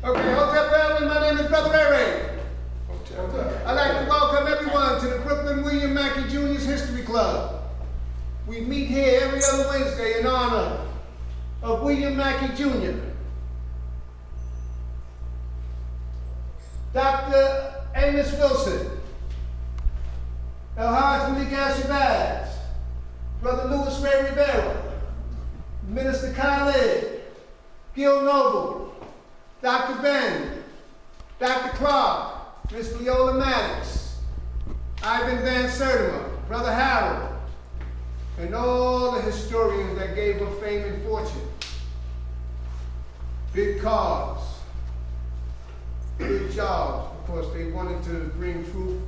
Okay, Hotel family, my name is Brother Ray. I'd like to welcome everyone to the Brooklyn William Mackey Jr.'s History Club. We meet here every other Wednesday in honor of William Mackey Jr., Dr. Amos Wilson, El-Haj Malik Al-Shabazz, Brother Louis Ray Rivera, Minister Khalid, Gil Noble, Dr. Ben, Dr. Clark, Miss Leola Maddox, Ivan Van Sertima, Brother Harold, and all the historians that gave her fame and fortune. Big cars, big jobs, because they wanted to bring truth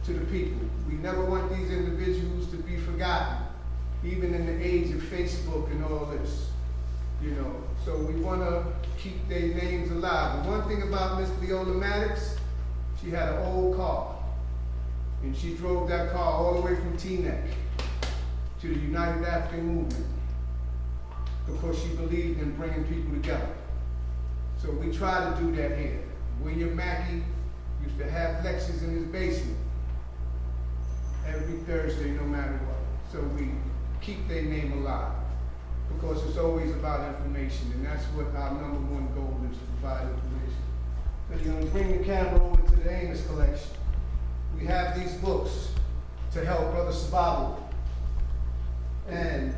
to the people. We never want these individuals to be forgotten, even in the age of Facebook and all this, you know. So we want to keep their names alive. The one thing about Miss Leola Maddox, she had an old car, and she drove that car all the way from Teaneck to the United African Movement because she believed in bringing people together. So we try to do that here. William Mackey used to have lectures in his basement every Thursday, no matter what. So we keep their name alive because it's always about information, and that's what our #1 goal is, to provide information. So you're going to bring the camera over to the Amos collection. We have these books to help Brother Sababu and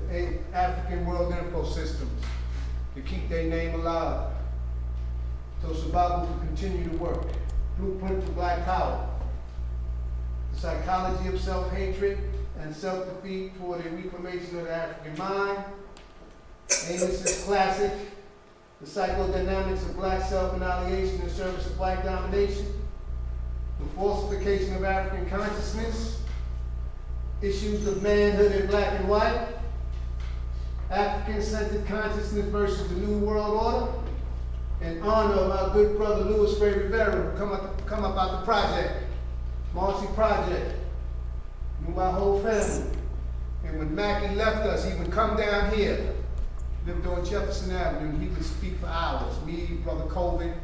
the African World Info Systems to keep their name alive, so Sababu can continue to work. Blueprint to Black Power, the psychology of self-hatred and self-defeat for the reclamation of the African mind. Amos's classic, The Psychodynamics of Black Self-Annihilation in Service of Black Domination, The Falsification of African Consciousness, Issues of Manhood in Black and White, African-Centered Consciousness versus the New World Order, in honor of our good brother Louis Ray Rivera, who come up out the project, Marcy Project, knew my whole family. And when Mackey left us, he would come down here, lived on Jefferson Avenue, and he would speak for hours. Me, Brother Colvin,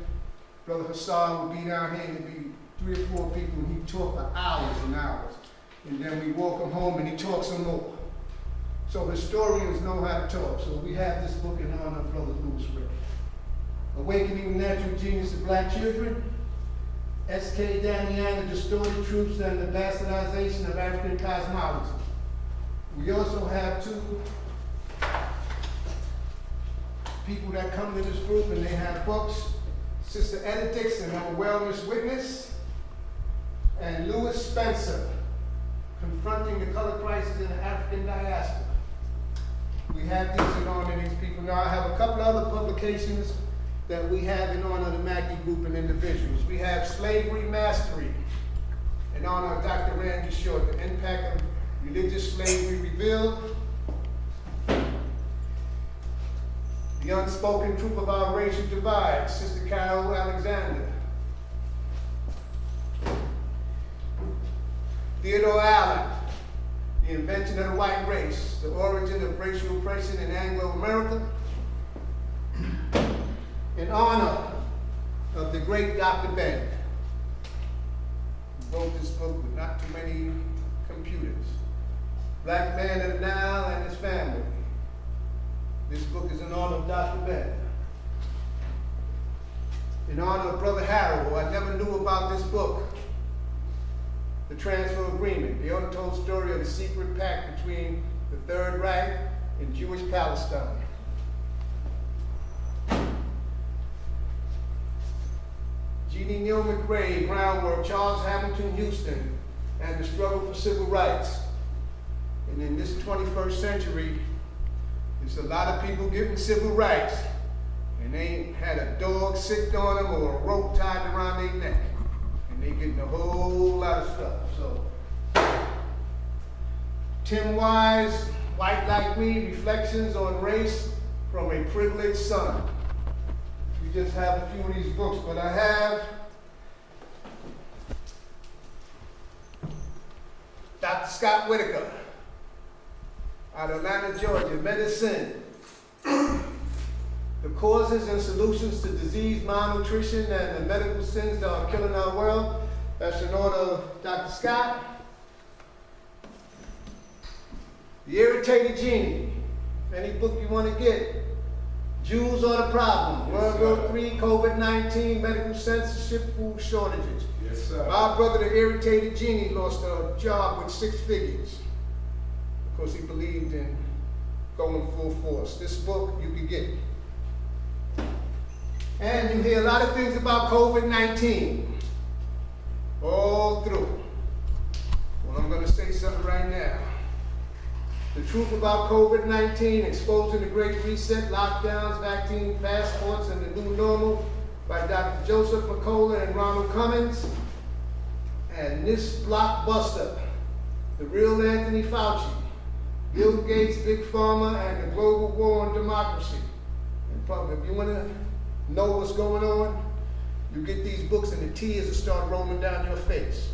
Brother Hassan would be down here, and there'd be 3 or 4 people, and he'd talk for hours and hours. And then we walk him home, and he talks some more. So historians know how to talk. So we have this book in honor of Brother Louis Ray. Awakening the Natural Genius of Black Children, S.K. Damian, The Distorted Truths and the Bastardization of African Cosmology. We also have 2 people that come to this group and they have books. Sister Etta Dixon, I'm a wellness witness, and Louis Spencer, Confronting the Color Crisis in the African Diaspora. We have these in honor of these people. Now I have a couple other publications that we have in honor of the Mackey Group and individuals. We have Slavery Mastery in honor of Dr. Randy Short, The Impact of Religious Slavery Revealed, The Unspoken Truth of Our Racial Divide, Sister Carol Alexander. Theodore Allen, The Invention of the White Race, The Origin of Racial Oppression in Anglo-America, in honor of the great Dr. Ben, who wrote this book with not too many computers. Black Man of Nile and His Family. This book is in honor of Dr. Ben. In honor of Brother Harold, who I never knew about this book, The Transfer Agreement, the untold story of the secret pact between the Third Reich and Jewish Palestine. Jeannie Neal McRae, Groundwork, Charles Hamilton Houston, and the struggle for civil rights. And in this 21st century, there's a lot of people getting civil rights, and they ain't had a dog sicked on them or a rope tied around their neck. And they getting a whole lot of stuff. So, Tim Wise, White Like Me, Reflections on Race from a Privileged Son. We just have a few of these books, but I have Dr. Scott Whitaker out of Atlanta, Georgia, Medicine. The causes and solutions to disease, malnutrition, and the medical sins that are killing our world. That's in order of Dr. Scott. The Irritated Genie. Any book you want to get. Jews are the problem. Yes, World War III, COVID-19, medical censorship, food shortages. Yes, sir. My brother, the Irritated Genie, lost a job with 6 figures because he believed in going full force. This book you can get. And you hear a lot of things about COVID-19 all through. Well, I'm going to say something right now. The truth about COVID-19, exposing the Great Reset, lockdowns, vaccine passports, and the new normal by Dr. Joseph McCullough and Ronald Cummings. And this blockbuster, the real Anthony Fauci, Bill Gates, Big Pharma, and the global war on democracy. And if you want to know what's going on, you get these books and the tears will start rolling down your face.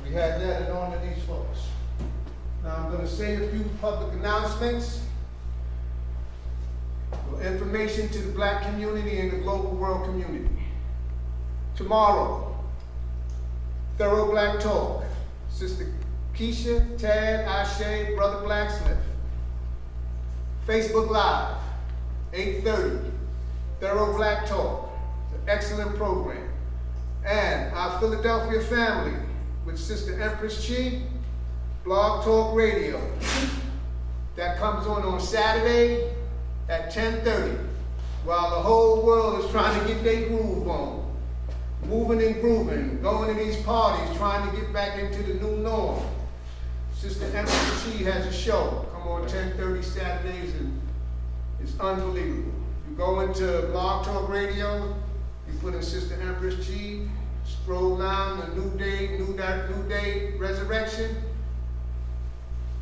We had that in honor of these folks. Now I'm going to say a few public announcements. For information to the black community and the global world community. Tomorrow, Thorough Black Talk. Sister Keisha, Tad, Ashe, Brother Blacksmith. Facebook Live, 8:30. Thorough Black Talk. It's an excellent program. And our Philadelphia family with Sister Empress Chi, Blog Talk Radio. That comes on Saturday at 10:30, while the whole world is trying to get their groove on. Moving and grooving, going to these parties, trying to get back into the new norm. Sister Empress Chi has a show. Come on 10:30 Saturdays, and it's unbelievable. You go into Blog Talk Radio, you put in Sister Empress Chi, scroll down the New Day Resurrection,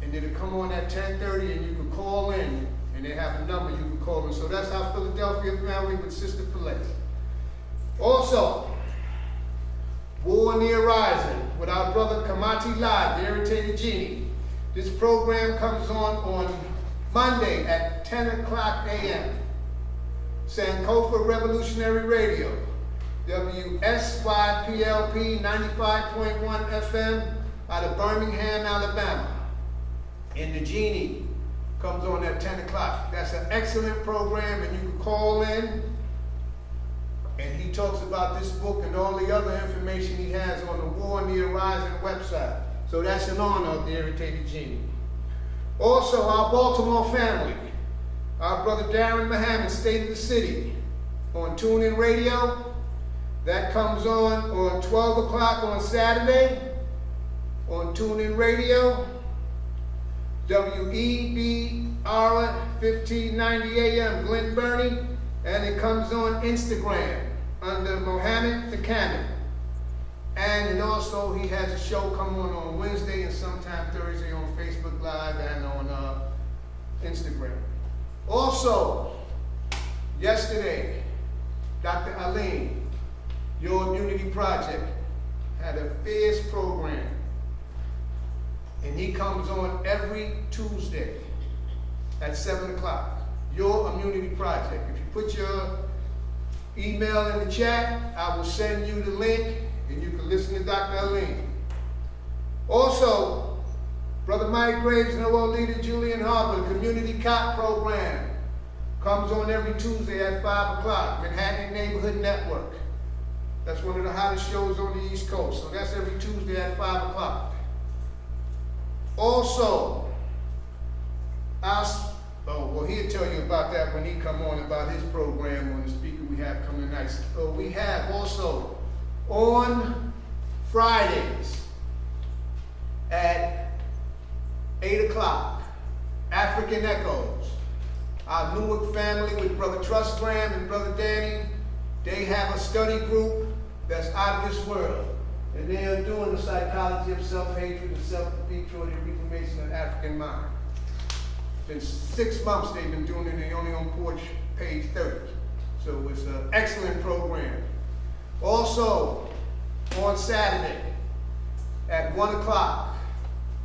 and it'll come on at 10:30, and you can call in, and they have a number you can call in. So that's our Philadelphia family with Sister Filet. Also, War on the Horizon with our brother Kamati Live, the Irritated Genie. This program comes on Monday at 10 o'clock a.m. Sankofa Revolutionary Radio, WSYPLP 95.1 FM out of Birmingham, Alabama. And the Genie comes on at 10 o'clock. That's an excellent program, and you can call in, and he talks about this book and all the other information he has on the War on the Horizon website. So that's an honor of the Irritated Genie. Also, our Baltimore family, our brother Darren Muhammad, State of the City, on TuneIn Radio. That comes on 12 o'clock on Saturday on TuneIn Radio. WEBR 1590 AM, Glen Burnie, and it comes on Instagram under Mohammed the Cannon. And also he has a show come on Wednesday and sometime Thursday on Facebook Live and on Instagram. Also, yesterday, Dr. Aline, Your Immunity Project, had a fierce program. And he comes on every Tuesday at 7 o'clock. Your Immunity Project. If you put your email in the chat, I will send you the link and you can listen to Dr. Aline. Also, Brother Mike Graves and our leader Julian Harper, Community Cop Program, comes on every Tuesday at 5 o'clock. Manhattan Neighborhood Network. That's one of the hottest shows on the East Coast. So that's every Tuesday at 5 o'clock. Also, he'll tell you about that when he come on, about his program on the speaker we have coming tonight. So we have also on Fridays at 8 o'clock, African Echoes. Our Newark family with Brother Trustgram and Brother Danny, they have a study group that's out of this world. And they are doing the psychology of self-hatred and self-defeat toward the reformation of the African mind. In 6 months they've been doing it, and they're only on page 30. So it's an excellent program. Also, on Saturday at 1 o'clock,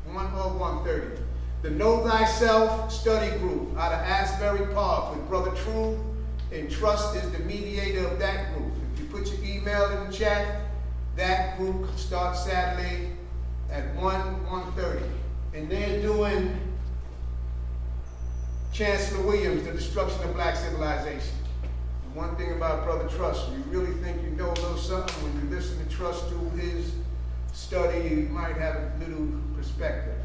1 or 1:30, The Know Thyself Study Group out of Asbury Park with Brother True, and Trust is the mediator of that group. If you put your email in the chat, that group starts Saturday at 1:30. And they're doing Chancellor Williams, The Destruction of Black Civilization. And one thing about Brother Trust, you really think you know a little something, when you listen to Trust through his study, you might have a little perspective.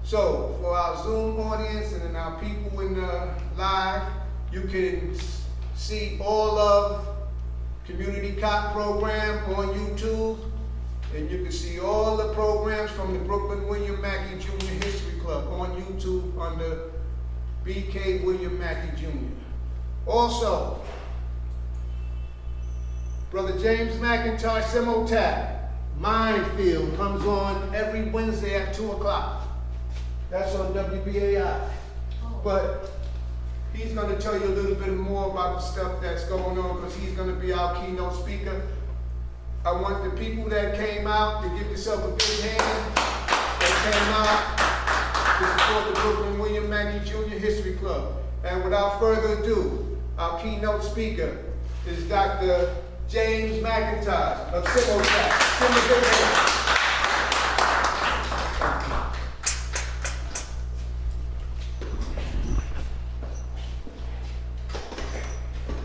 So, for our Zoom audience and then our people in the live, you can see all of Community Cop program on YouTube, and you can see all the programs from the Brooklyn William Mackey Jr. History Club on YouTube under B.K. William Mackey Jr. Also, Brother James McIntosh Simultap, Minefield, comes on every Wednesday at 2 o'clock. That's on WBAI. But he's going to tell you a little bit more about the stuff that's going on, because he's going to be our keynote speaker. I want the people that came out to give yourself a big hand that came out to support the Brooklyn William Mackey Jr. History Club. And without further ado, our keynote speaker is Dr. James McIntosh of Simultap. Give him a big hand.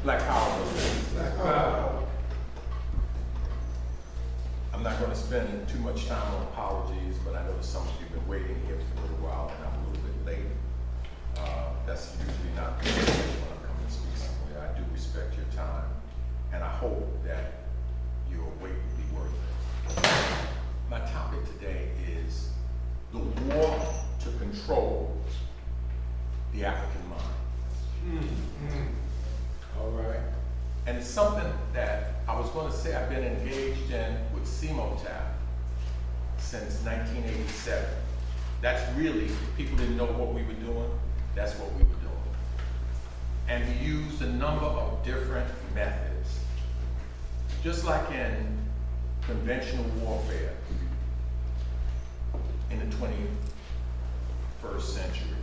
Black Power. Black Power. I'm not going to spend too much time on apologies, but I know that some of you have been waiting here for a little while, and I'm a little bit late. That's usually not the case when I'm coming to speak somewhere. I do respect your time, and I hope that your wait will be worth it. My topic today is the war to control the African mind. All right. And it's something that I was going to say I've been engaged in with Simultap since 1987. That's really, if people didn't know what we were doing, that's what we were doing. And we used a number of different methods. Just like in conventional warfare in the 21st century.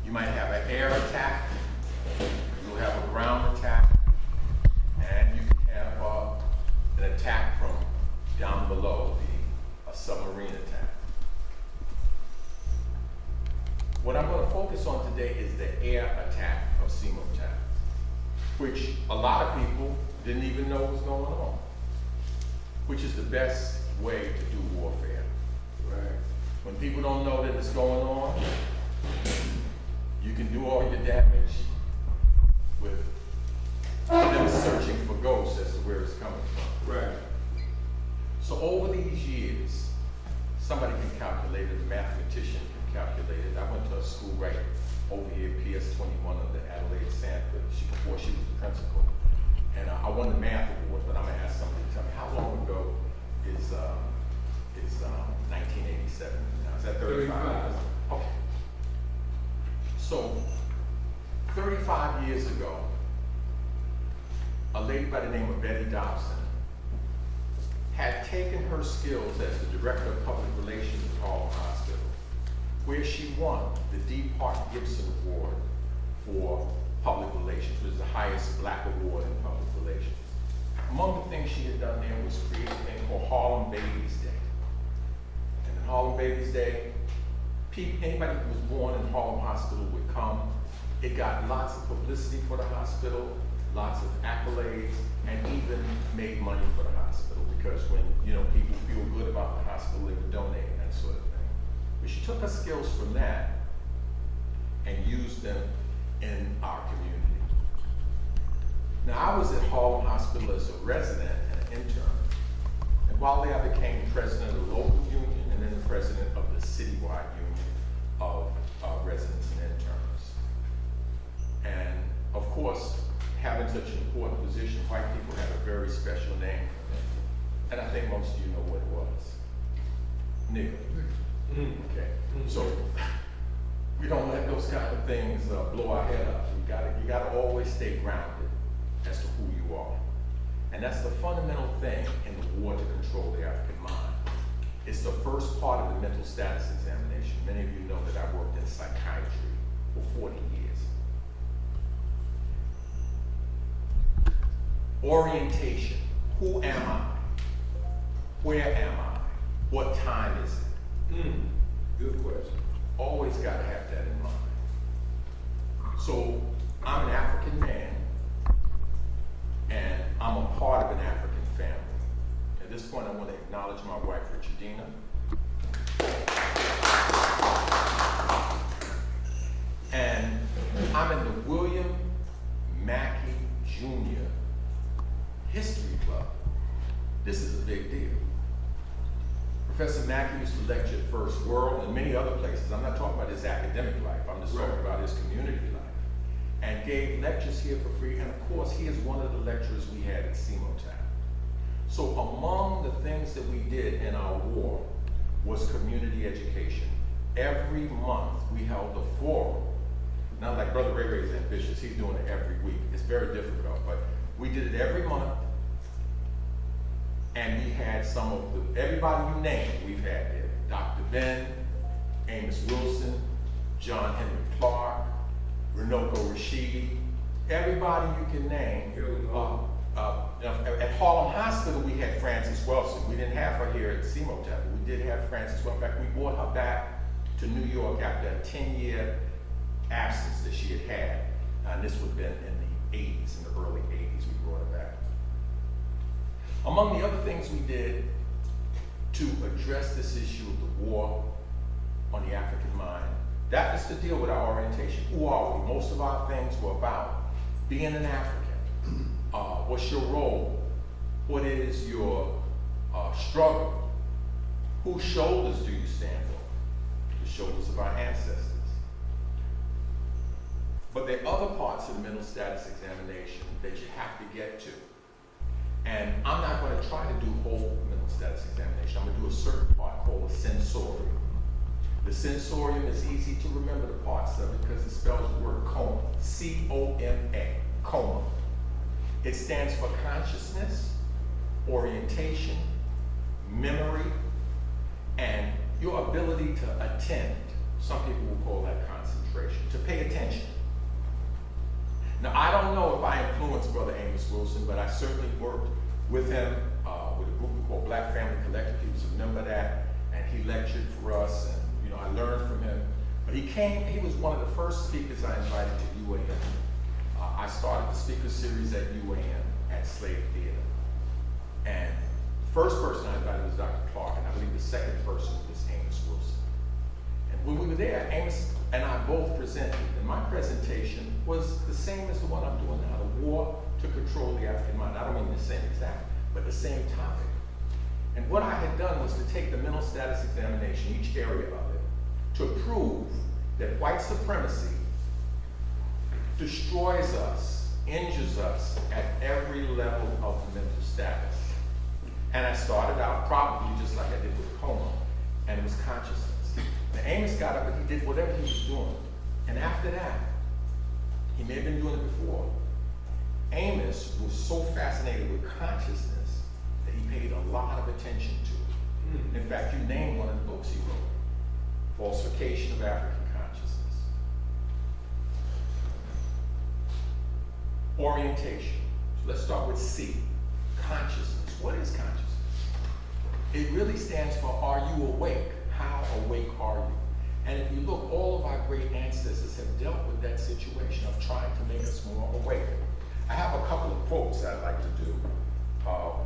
You might have an air attack, you'll have a ground attack, and you can have an attack from down below, a submarine attack. What I'm going to focus on today is the air attack of Simultap, which a lot of people didn't even know was going on, which is the best way to do warfare. Right. When people don't know that it's going on, you can do all your damage with them searching for ghosts as to where it's coming from. Right. So over these years, somebody can calculate it, a mathematician can calculate it. I went to a school right over here, PS21 under Adelaide Sanford, before she was the principal. And I won the math award, but I'm gonna ask somebody to tell me, how long ago is 1987? Now, is that 35 years? Okay. So, 35 years ago, a lady by the name of Betty Dobson had taken her skills as the director of public relations at Harlem Hospital, where she won the D. Park Gibson Award for public relations, which is the highest black award in public relations. Among the things she had done there was create a thing called Harlem Babies Day. And in Harlem Babies Day, anybody who was born in Harlem Hospital would come. It got lots of publicity for the hospital, lots of accolades, and even made money for the hospital, because when people feel good about the hospital, they would donate and that sort of thing. But she took her skills from that and used them in our community. Now, I was at Harlem Hospital as a resident and an intern. And while there, I became president of the local union and then the president of the citywide union of residents and interns. And of course, having such an important position, white people have a very special name for them. And I think most of you know what it was. Nigger. Okay. So we don't let those kind of things blow our head up. You gotta always stay grounded as to who you are. And that's the fundamental thing in the war to control the African mind. It's the first part of the mental status examination. Many of you know that I worked in psychiatry for 40 years. Orientation. Who am I? Where am I? What time is it? Good question. Always got to have that in mind. So I'm an African man, and I'm a part of an African family. At this point, I want to acknowledge my wife, Richardina. And I'm in the William Mackey Jr. History Club. This is a big deal. Professor Mackey used to lecture at First World and many other places. I'm not talking about his academic life, I'm just talking about his community life. And gave lectures here for free, and of course, he is one of the lecturers we had at CMOTAP. So among the things that we did in our war was community education. Every month we held a forum. Not like Brother Ray Ray's ambitious, he's doing it every week. It's very difficult, but we did it every month. And we had some of everybody you name, we've had there. Dr. Ben, Amos Wilson, John Henry Clark, Runoko Rashidi, everybody you can name. At Harlem Hospital, we had Frances Wilson. We didn't have her here at CMOTAP, but we did have Frances Wilson. In fact, we brought her back to New York after a 10-year absence that she had. And this would have been in the 80s, in the early 80s, we brought her back. Among the other things we did to address this issue of the war on the African mind, that is to deal with our orientation. Who are we? Most of our things were about being an African. What's your role? What is your struggle? Whose shoulders do you stand on? The shoulders of our ancestors. But there are other parts of the mental status examination that you have to get to. And I'm not going to try to do whole mental status examination. I'm going to do a certain part called a sensorium. The sensorium is easy to remember the parts of it because it spells the word coma. C-O-M-A, coma. It stands for consciousness, orientation, memory, and your ability to attend. Some people will call that concentration, to pay attention. Now, I don't know if I influenced Brother Amos Wilson, but I certainly worked with him, with a group we call Black Family Collective. He was a member of that, and he lectured for us, and I learned from him. But he was one of the first speakers I invited to UAM. I started the speaker series at UAM at Slave Theater. And the first person I invited was Dr. Clark, and I believe the second person was Amos Wilson. And when we were there, Amos and I both presented, and my presentation was the same as the one I'm doing now, the war to control the African mind. I don't mean the same exact, but the same topic. And what I had done was to take the mental status examination, each area of it, to prove that white supremacy destroys us, injures us at every level of mental status. And I started out probably just like I did with coma, and it was consciousness. Now Amos got up and he did whatever he was doing. And after that, he may have been doing it before, Amos was so fascinated with consciousness that he paid a lot of attention to it. In fact, you named one of the books he wrote, Falsification of African Consciousness. Orientation. So let's start with C, consciousness. What is consciousness? It really stands for, are you awake? How awake are you? And if you look, all of our great ancestors have dealt with that situation of trying to make us more awake. I have a couple of quotes I'd like to do.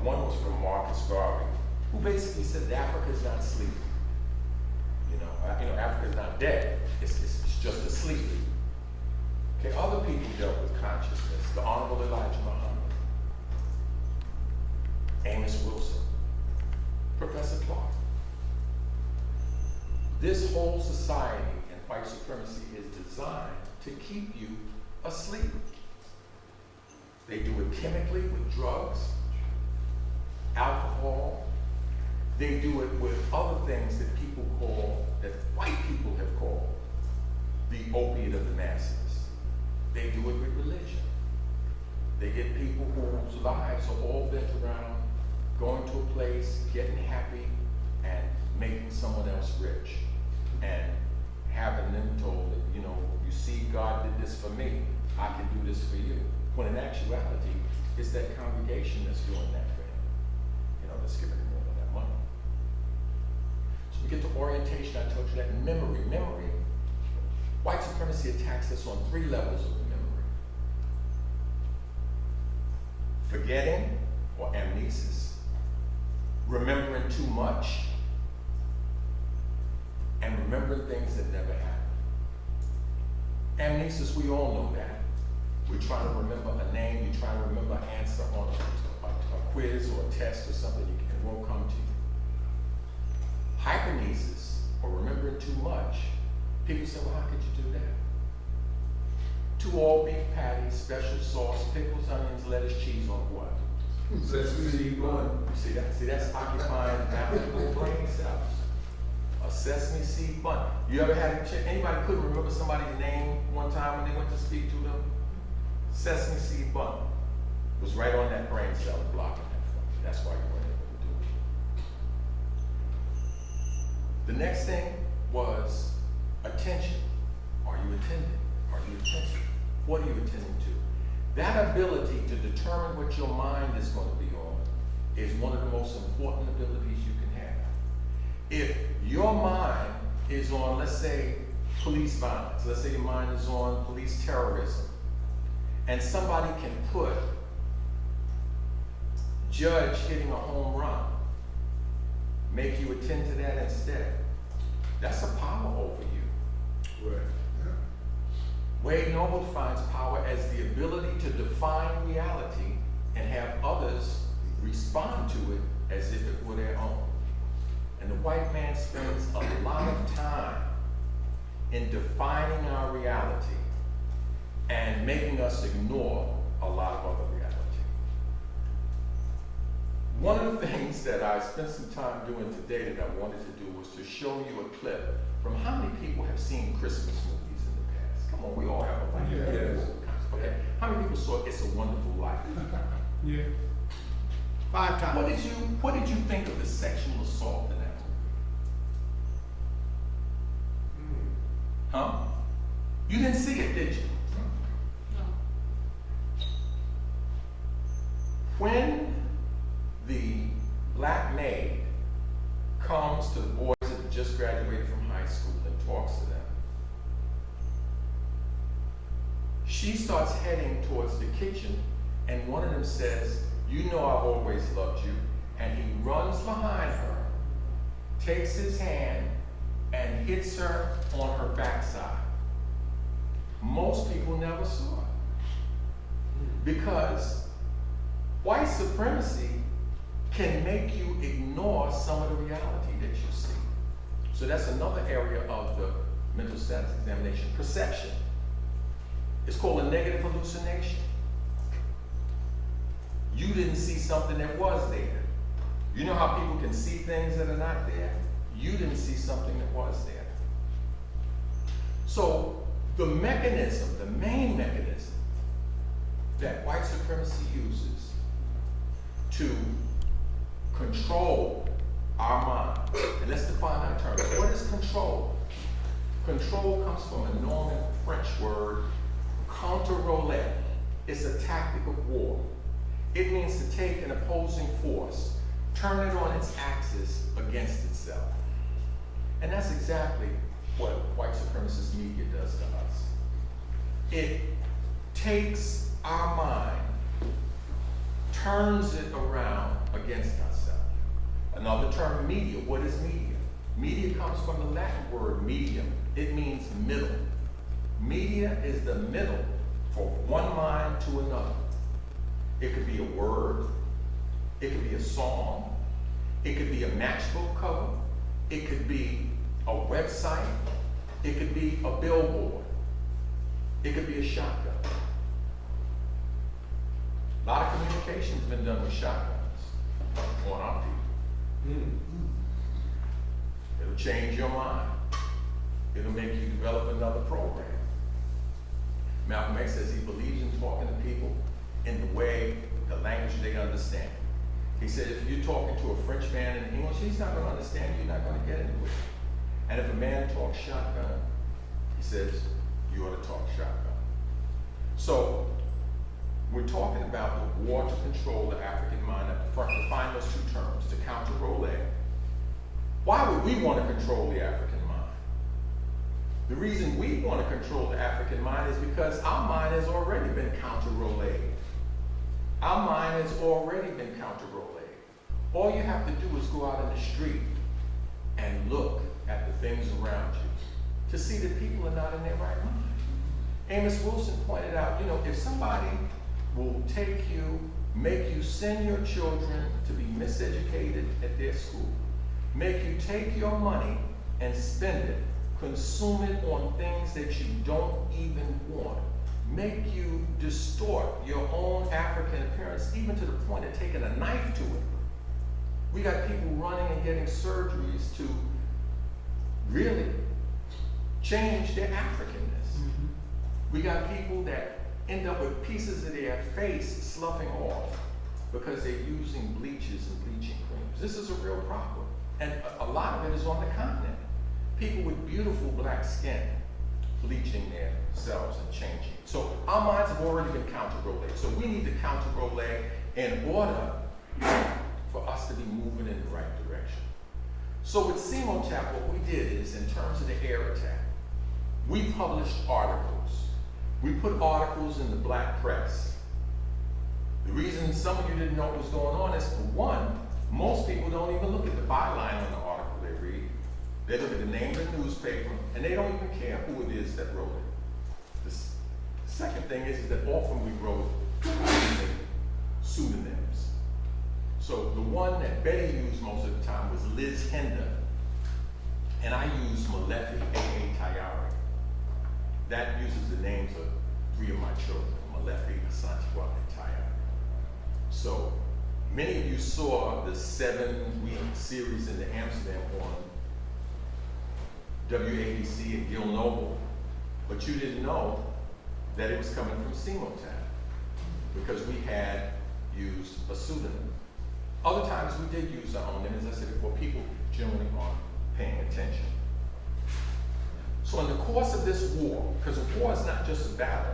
One was from Marcus Garvey, who basically said that Africa is not sleeping. Africa is not dead. It's just asleep. Okay, other people dealt with consciousness. The Honorable Elijah Muhammad, Amos Wilson, Professor Clark. This whole society and white supremacy is designed to keep you asleep. They do it chemically with drugs, alcohol. They do it with other things that white people have called the opiate of the masses. They do it with religion. They get people whose lives are all bent around going to a place, getting happy, and making someone else rich and having them told that, you know, you see, God did this for me, I can do this for you. When in actuality, it's that congregation that's doing that for him. You know, that's giving him all of that money. So we get to orientation. I told you that memory. White supremacy attacks us on 3 levels of memory. Forgetting or amnesis, remembering too much, and remembering things that never happened. Amnesis, we all know that. We're trying to remember a name, you're trying to remember an answer on a quiz or a test or something, it won't come to you. Hypernesis, or remembering too much, people say, well, how could you do that? 2 all-beef patties, special sauce, pickles, onions, lettuce, cheese on what? Sesame seed bun. See that? See, that's occupying valuable brain cells. A sesame seed bun. You ever had anybody couldn't remember somebody's name one time when they went to speak to them? Sesame seed bun was right on that brain cell blocking that from you. That's why you weren't able to do it. The next thing was attention. Are you attending? Are you attentive? What are you attending to? That ability to determine what your mind is going to be on is one of the most important abilities you can have. If your mind is on, let's say, police violence, let's say your mind is on police terrorism, and somebody can put Judge hitting a home run, make you attend to that instead, that's a power over you. Right. Wade Noble defines power as the ability to define reality and have others respond to it as if it were their own. And the white man spends a lot of time in defining our reality and making us ignore a lot of other reality. One of the things that I spent some time doing today that I wanted to do was to show you a clip from how many people have seen Christmas movies in the past. Come on, we all have a life. Yes. Okay. How many people saw It's a Wonderful Life? Yeah. 5 times. What did you think of the sexual assault in that movie? Huh? You didn't see it, did you? When the black maid comes to the boys that have just graduated from high school and talks to them, she starts heading towards the kitchen, and one of them says, "You know I've always loved you," and he runs behind her, takes his hand, and hits her on her backside. Most people never saw it, because white supremacy can make you ignore some of the reality that you see. So that's another area of the mental status examination. Perception. It's called a negative hallucination. You didn't see something that was there. You know how people can see things that are not there? You didn't see something that was there. So the mechanism, the main mechanism that white supremacy uses to control our mind, and let's define our terms. What is control? Control comes from a Norman French word, contre-roulette. It's a tactic of war. It means to take an opposing force, turn it on its axis against itself. And that's exactly what white supremacist media does to us. It takes our mind, turns it around against ourselves. Another term, media. What is media? Media comes from the Latin word medium. It means middle. Media is the middle for one mind to another. It could be a word. It could be a song. It could be a matchbook cover. It could be a website. It could be a billboard. It could be a shotgun. A lot of communication has been done with shotguns on our people. It'll change your mind. It'll make you develop another program. Malcolm X says he believes in talking to people in the way, the language they understand. He said, if you're talking to a French man in English, he's not going to understand you, you're not going to get anywhere. And if a man talks shotgun, he says, you ought to talk shotgun. So, we're talking about the war to control the African mind. Define those two terms, to counter Role. Why would we want to control the African mind? The reason we want to control the African mind is because our mind has already been counter Role. Our mind has already been counter Role. All you have to do is go out in the street and look at the things around you to see that people are not in their right mind. Amos Wilson pointed out, you know, if somebody will take you, make you send your children to be miseducated at their school, make you take your money and spend it, consume it on things that you don't even want, make you distort your own African appearance, even to the point of taking a knife to it. We got people running and getting surgeries to really change their Africanness. Mm-hmm. We got people that end up with pieces of their face sloughing off because they're using bleaches and bleaching creams. This is a real problem. And a lot of it is on the continent. People with beautiful black skin bleaching themselves and changing. So our minds have already been counter-Role. So we need to counter-Role in order for us to be moving in the right direction. So with CMOTAP, what we did is, in terms of the air attack, we published articles. We put articles in the black press. The reason some of you didn't know what was going on is, for one, most people don't even look at the byline on the article they read. They look at the name of the newspaper, and they don't even care who it is that wrote it. The second thing is that often we wrote pseudonyms. So the one that Betty used most of the time was Liz Hinder, and I used Malefi A.A. Tayari. That uses the names of 3 of my children, Malefi, Asantewaa, and Tayari. So many of you saw the 7-week series in the Amsterdam on WABC and Gil Noble, but you didn't know that it was coming from CMOTAP because we had used a pseudonym. Other times we did use our own name, as I said before, people generally aren't paying attention. So in the course of this war, because a war is not just a battle,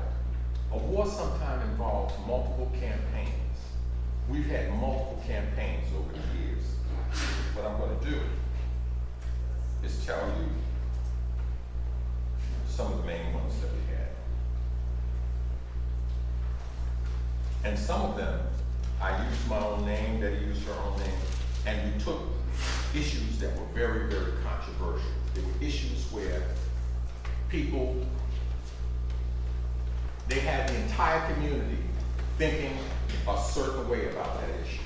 a war sometimes involves multiple campaigns. We've had multiple campaigns over the years. What I'm going to do is tell you some of the main ones that we had. And some of them, I used my own name, Betty used her own name, and we took issues that were very, very controversial. There were issues where people, they had the entire community thinking a certain way about that issue.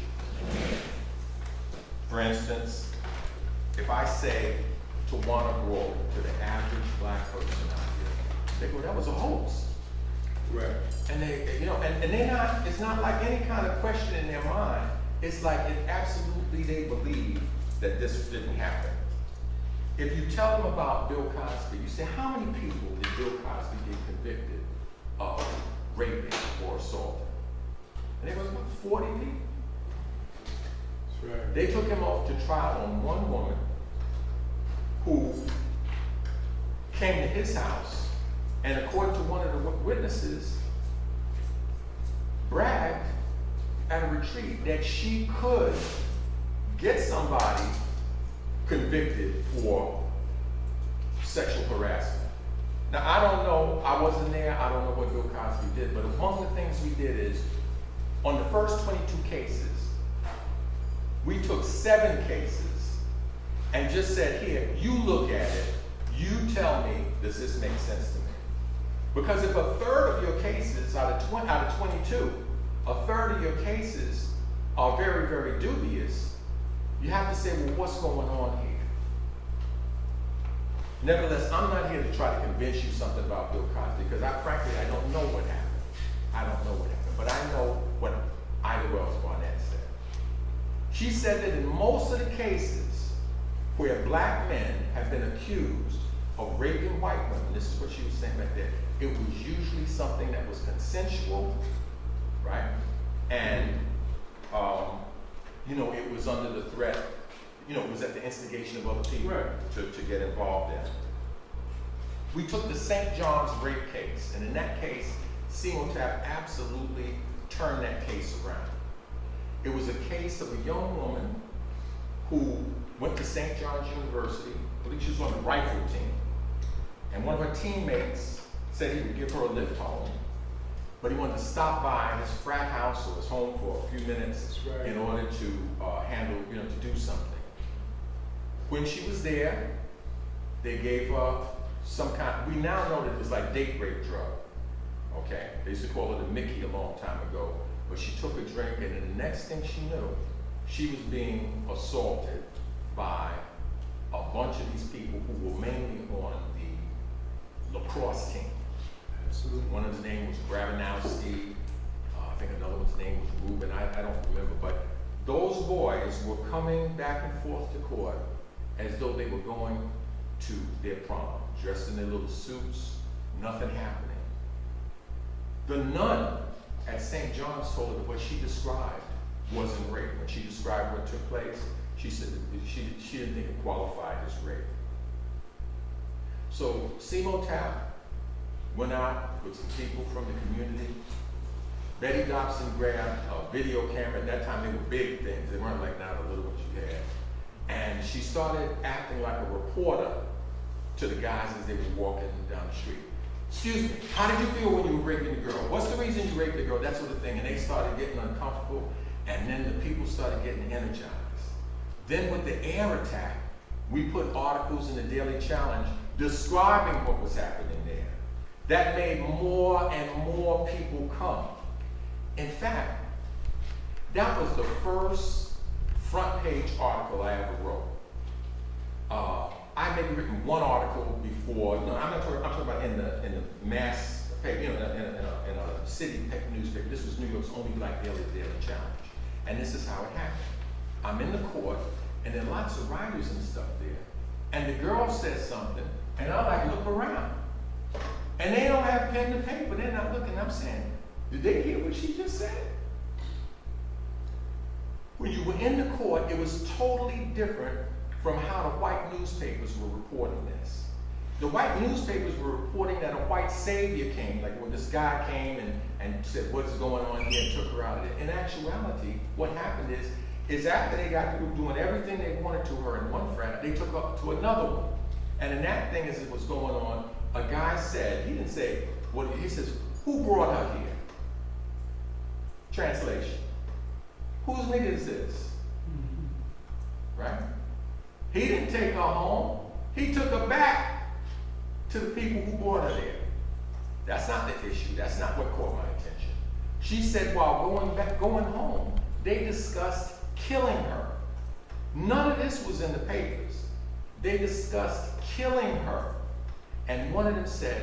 For instance, if I say Tawana Broad to the average black person out here, they go, that was a hoax. Right. And they, you know, and they're not, it's not like any kind of question in their mind. It's like it absolutely they believe that this didn't happen. If you tell them about Bill Cosby, you say, how many people did Bill Cosby get convicted of raping or assaulting? And it was about 40 people. That's right. They took him off to trial on one woman who came to his house, and according to one of the witnesses, bragged at a retreat that she could get somebody convicted for sexual harassment. Now, I don't know, I wasn't there, I don't know what Bill Cosby did, but one of the things we did is, on the first 22 cases, we took 7 cases and just said, here, you look at it, you tell me, does this make sense to me? Because if a third of your cases, out of 22, a third of your cases are very, very dubious, you have to say, well, what's going on here? Nevertheless, I'm not here to try to convince you something about Bill Cosby, because frankly, I don't know what happened. I don't know what happened, but I know what Ida Wells Barnett said. She said that in most of the cases where black men have been accused of raping white women, this is what she was saying right there, it was usually something that was consensual, right? And, instigation of other people Right. to get involved in. We took the St. John's rape case, and in that case, CMOTAP absolutely turned that case around. It was a case of a young woman who went to St. John's University. I believe she was on the rifle team. And one of her teammates said he would give her a lift home, but he wanted to stop by his frat house or his home for a few minutes That's right. in order to handle, to do something. When she was there, they gave her some kind, we now know that it was like date rape drug, okay? They used to call it a Mickey a long time ago, but she took a drink and then the next thing she knew, she was being assaulted by a bunch of these people who were mainly on the lacrosse team. Absolutely. One of his name was Grabanowski, I think another one's name was Ruben, I don't remember, but those boys were coming back and forth to court as though they were going to their prom, dressed in their little suits, nothing happening. The nun at St. John's told her that what she described wasn't rape. When she described what took place, she said that she didn't think it qualified as rape. So CMOTAP went out with some people from the community. Betty Dobson grabbed a video camera. At that time, they were big things. They weren't like now the little ones you had. And she started acting like a reporter to the guys as they were walking down the street. Excuse me, how did you feel when you were raping the girl? What's the reason you raped the girl? That sort of thing. And they started getting uncomfortable, and then the people started getting energized. Then with the air attack, we put articles in the Daily Challenge describing what was happening there. That made more and more people come. In fact, that was the first front page article I ever wrote. I had maybe written one article before. No, I'm talking about in the mass paper, in a city newspaper. This was New York's only black daily challenge. And this is how it happened. I'm in the court, and there are lots of writers and stuff there. And the girl says something, and I like look around. And they don't have pen and paper. They're not looking. I'm saying, did they hear what she just said? When you were in the court, it was totally different from how the white newspapers were reporting this. The white newspapers were reporting that a white savior came, like when this guy came and said, what's going on here, and took her out of it. In actuality, what happened is after they got through doing everything they wanted to her in one frat, they took her to another one. And in that thing, as it was going on, a guy said, he didn't say, what, he says, who brought her here? Translation. Whose nigga is this? Right? He didn't take her home. He took her back to the people who brought her there. That's not the issue. That's not what caught my attention. She said while going home, they discussed killing her. None of this was in the papers. They discussed killing her. And one of them said,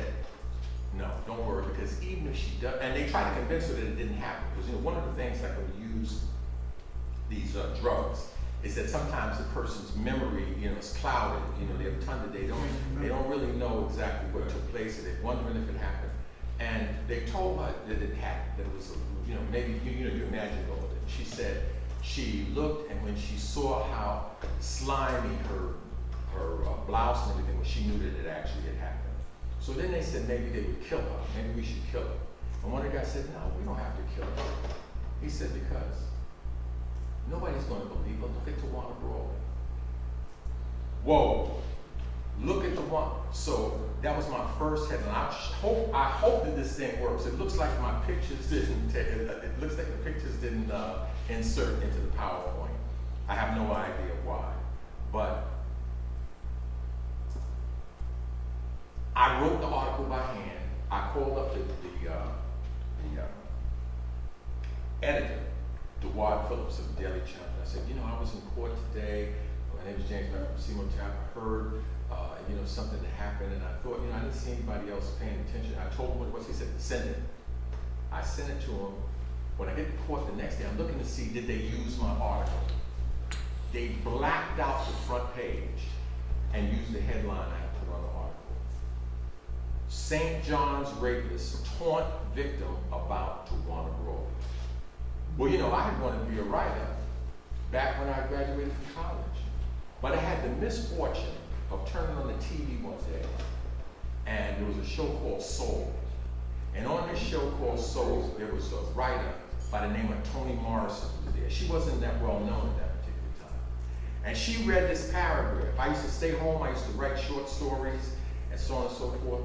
no, don't worry, because even if she does, and they tried to convince her that it didn't happen. Because one of the things like when you use these drugs is that sometimes the person's memory, is clouded. They have tons of, they don't really know exactly what took place, and they're wondering if it happened. And they told her that it happened, that it was, maybe you imagine all of it. She said she looked, and when she saw how slimy her blouse and everything was, she knew that it actually had happened. So then they said maybe they would kill her. Maybe we should kill her. And one of the guys said, no, we don't have to kill her. He said, because nobody's going to believe her. Look at Tawana Broadway. Whoa. Look at Tawana. So that was my first headline. I hope that this thing works. It looks like my pictures didn't. It looks like the pictures didn't insert into the PowerPoint. I have no idea why, but I wrote the article by hand. I called up the editor, DeWard Phillips of the Daily Challenge. I said, I was in court today. My name is James from CMOTAP. I heard, something that happened, and I thought, I didn't see anybody else paying attention. I told him what it was. He said, send it. I sent it to him. When I get to court the next day, I'm looking to see, did they use my article? They blacked out the front page and used the headline I had put on the article. St. John's rapist taunt victim about Tawana Broadway. Well, I had wanted to be a writer back when I graduated from college. But I had the misfortune of turning on the TV one day, and there was a show called Soul. And on this show called Soul, there was a writer by the name of Toni Morrison who was there. She wasn't that well known at that particular time. And she read this paragraph. I used to stay home, I used to write short stories, and so on and so forth.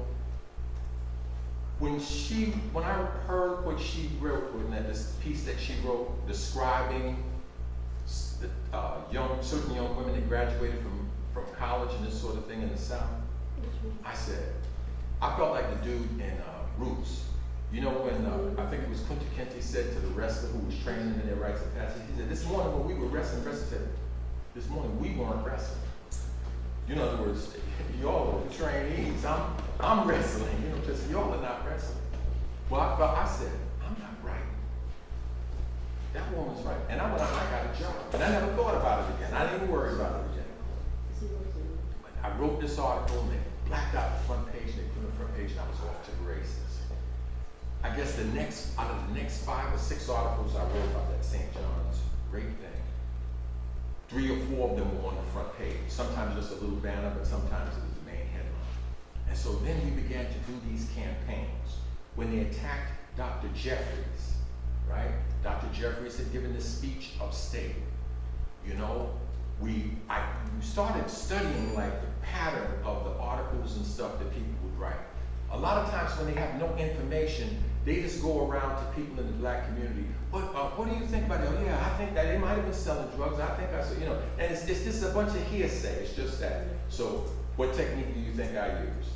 When I heard what she wrote, this piece that she wrote describing the certain young women that graduated from college and this sort of thing in the South, I felt like the dude in Roots. You know when, I think it was Kunta Kinte said to the wrestler who was training in their rites of passage, he said, this morning when we were wrestling, said, this morning we weren't wrestling. You know, in other words, y'all are the trainees, I'm wrestling, you know, just y'all are not wrestling. Well, I said, I'm not right. That woman's right. And I went out and I got a job. And I never thought about it again. I didn't even worry about it again. But I wrote this article and they blacked out the front page, and they put it on the front page, and I was off to the races. I guess out of the next 5 or 6 articles I wrote about that St. John's rape thing, 3 or 4 of them were on the front page. Sometimes just a little banner, but sometimes it was the main headline. And so then we began to do these campaigns. When they attacked Dr. Jeffries, right? Dr. Jeffries had given this speech upstate. You know, we started studying like the pattern of the articles and stuff that people would write. A lot of times when they have no information, they just go around to people in the black community. What do you think about it? Oh yeah, I think that they might have been selling drugs. I think I saw, you know, and it's just a bunch of hearsay. It's just that. So what technique do you think I used?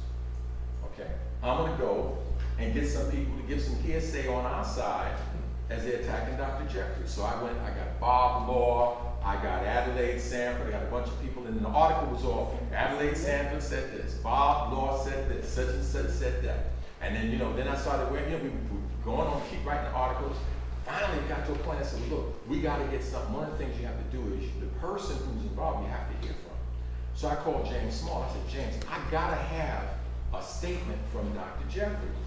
Okay, I'm gonna go and get some people to give some hearsay on our side as they're attacking Dr. Jeffries. So I got Bob Law, I got Adelaide Sanford, I got a bunch of people, and the article was all, Adelaide Sanford said this, Bob Law said this, such and such said that. And then, you know, then I started, we were going on, keep writing the articles. Finally, it got to a point, I said, well, look, we got to get something. One of the things you have to do is the person who's involved, you have to hear from. So I called James Small. I said, James, I got to have a statement from Dr. Jeffries.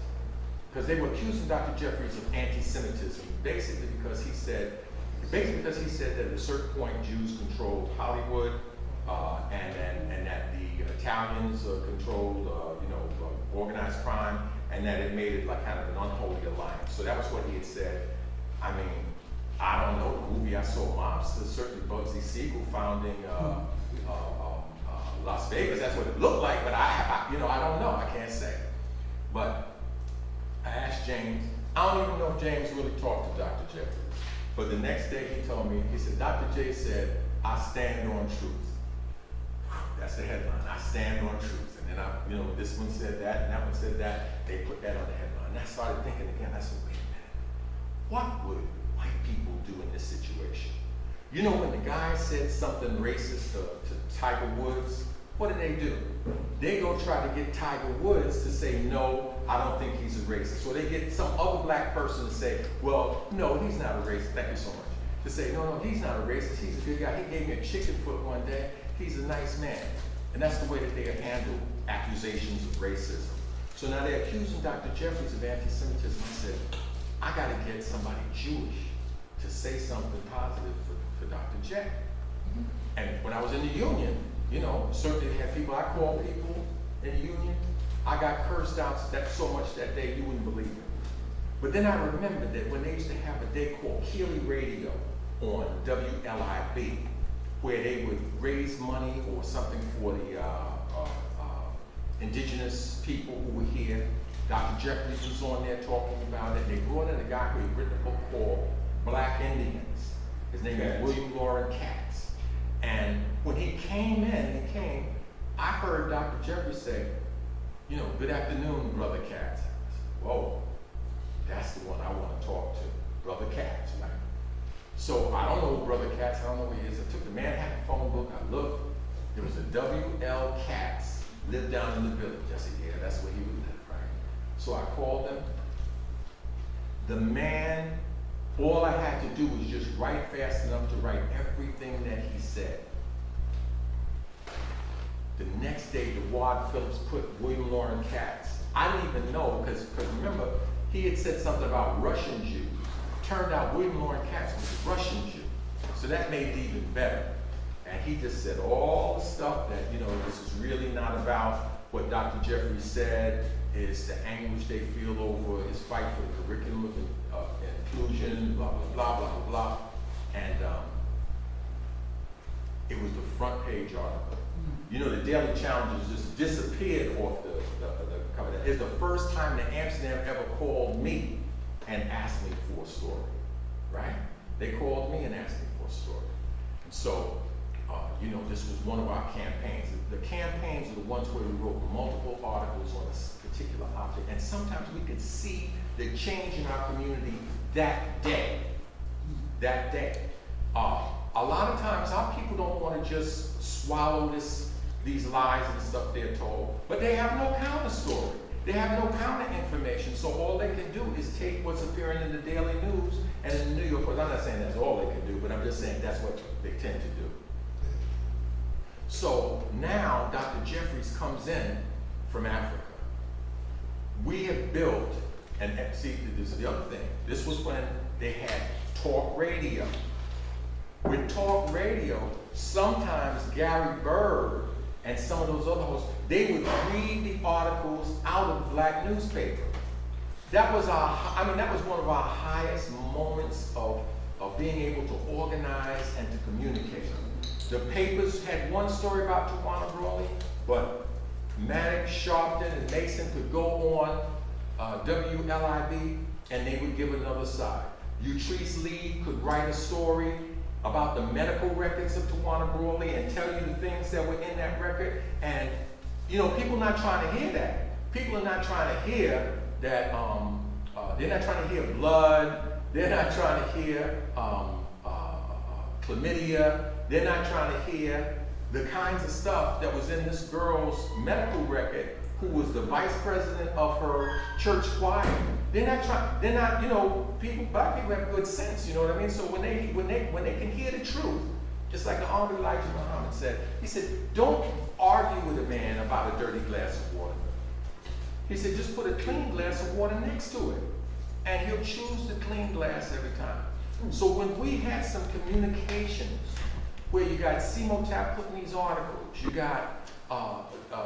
Because they were accusing Dr. Jeffries of anti-Semitism, basically because he said that at a certain point Jews controlled Hollywood, and that the Italians controlled, organized crime, and that it made it like kind of an unholy alliance. So that was what he had said. I mean, I don't know the movie I saw, Mobster, certainly Bugsy Siegel founding Las Vegas. That's what it looked like, but I don't know. I can't say. But I asked James. I don't even know if James really talked to Dr. Jeffries. But the next day he told me, he said, Dr. J said, I stand on truth. That's the headline. I stand on truth. And then this one said that, and that one said that. They put that on the headline. And I started thinking again. I said, wait a minute. What would white people do in this situation? You know, when the guy said something racist to Tiger Woods, what do? They go try to get Tiger Woods to say, no, I don't think he's a racist. So they get some other black person to say, well, no, he's not a racist. Thank you so much. To say, no, he's not a racist. He's a good guy. He gave me a chicken foot one day. He's a nice man. And that's the way that they handle accusations of racism. So now they're accusing Dr. Jeffries of anti-Semitism. I said, I got to get somebody Jewish to say something positive for Dr. J. And when I was in the union, certainly had people, I called people in the union. I got cursed out so much that day, you wouldn't believe it. But then I remembered that when they used to have a day called Keely Radio on WLIB, where they would raise money or something for the indigenous people who were here. Dr. Jeffries was on there talking about it. They brought in a guy who had written a book called Black Indians. His name is William Loren Katz. And when he came in, I heard Dr. Jeffries say, good afternoon, Brother Katz. I said, whoa, that's the one I want to talk to, Brother Katz, right? So I don't know Brother Katz, I don't know who he is. I took the Manhattan phone book, I looked, there was a W.L. Katz, lived down in the village. I said, yeah, that's where he would live, right? So I called him. The man, all I had to do was just write fast enough to write everything that he said. The next day, DeWard Phillips put William Loren Katz. I didn't even know, because remember, he had said something about Russian Jews. Turned out William Loren Katz was a Russian Jew. So that made it even better. And he just said all the stuff that, you know, this is really not about what Dr. Jeffries said, is the anguish they feel over his fight for the curriculum of inclusion, blah, blah, blah, blah, blah, blah. And it was the front page article. You know, the Daily Challenges just disappeared off the cover. It's the first time that Amsterdam ever called me and asked me for a story, right? They called me and asked me for a story. And so, you know, this was one of our campaigns. The campaigns are the ones where we wrote multiple articles on a particular object, and sometimes we could see the change in our community that day. That day. A lot of times our people don't want to just swallow these lies and stuff they're told, but they have no counter story. They have no counter information, so all they can do is take what's appearing in the Daily News and in the New York Post. I'm not saying that's all they can do, but I'm just saying that's what they tend to do. So now Dr. Jeffries comes in from Africa. We have built, and see, this is the other thing. This was when they had talk radio. With talk radio, sometimes Gary Bird and some of those other hosts, they would read the articles out of the black newspaper. That was that was one of our highest moments of being able to organize and to communicate. The papers had one story about Tawana Brawley, but Maddox, Sharpton, and Mason could go on WLIB and they would give another side. Utrice Lee could write a story about the medical records of Tawana Brawley and tell you the things that were in that record. And, you know, people are not trying to hear that. People are not trying to hear that, they're not trying to hear blood. They're not trying to hear chlamydia. They're not trying to hear the kinds of stuff that was in this girl's medical record, who was the vice president of her church choir. They're not, you know, black people have good sense, you know what I mean? So when they can hear the truth, just like the Honorable Elijah Muhammad said, he said, don't argue with a man about a dirty glass of water. He said, just put a clean glass of water next to it, and he'll choose the clean glass every time. So when we had some communications where you got Simotap putting these articles, you got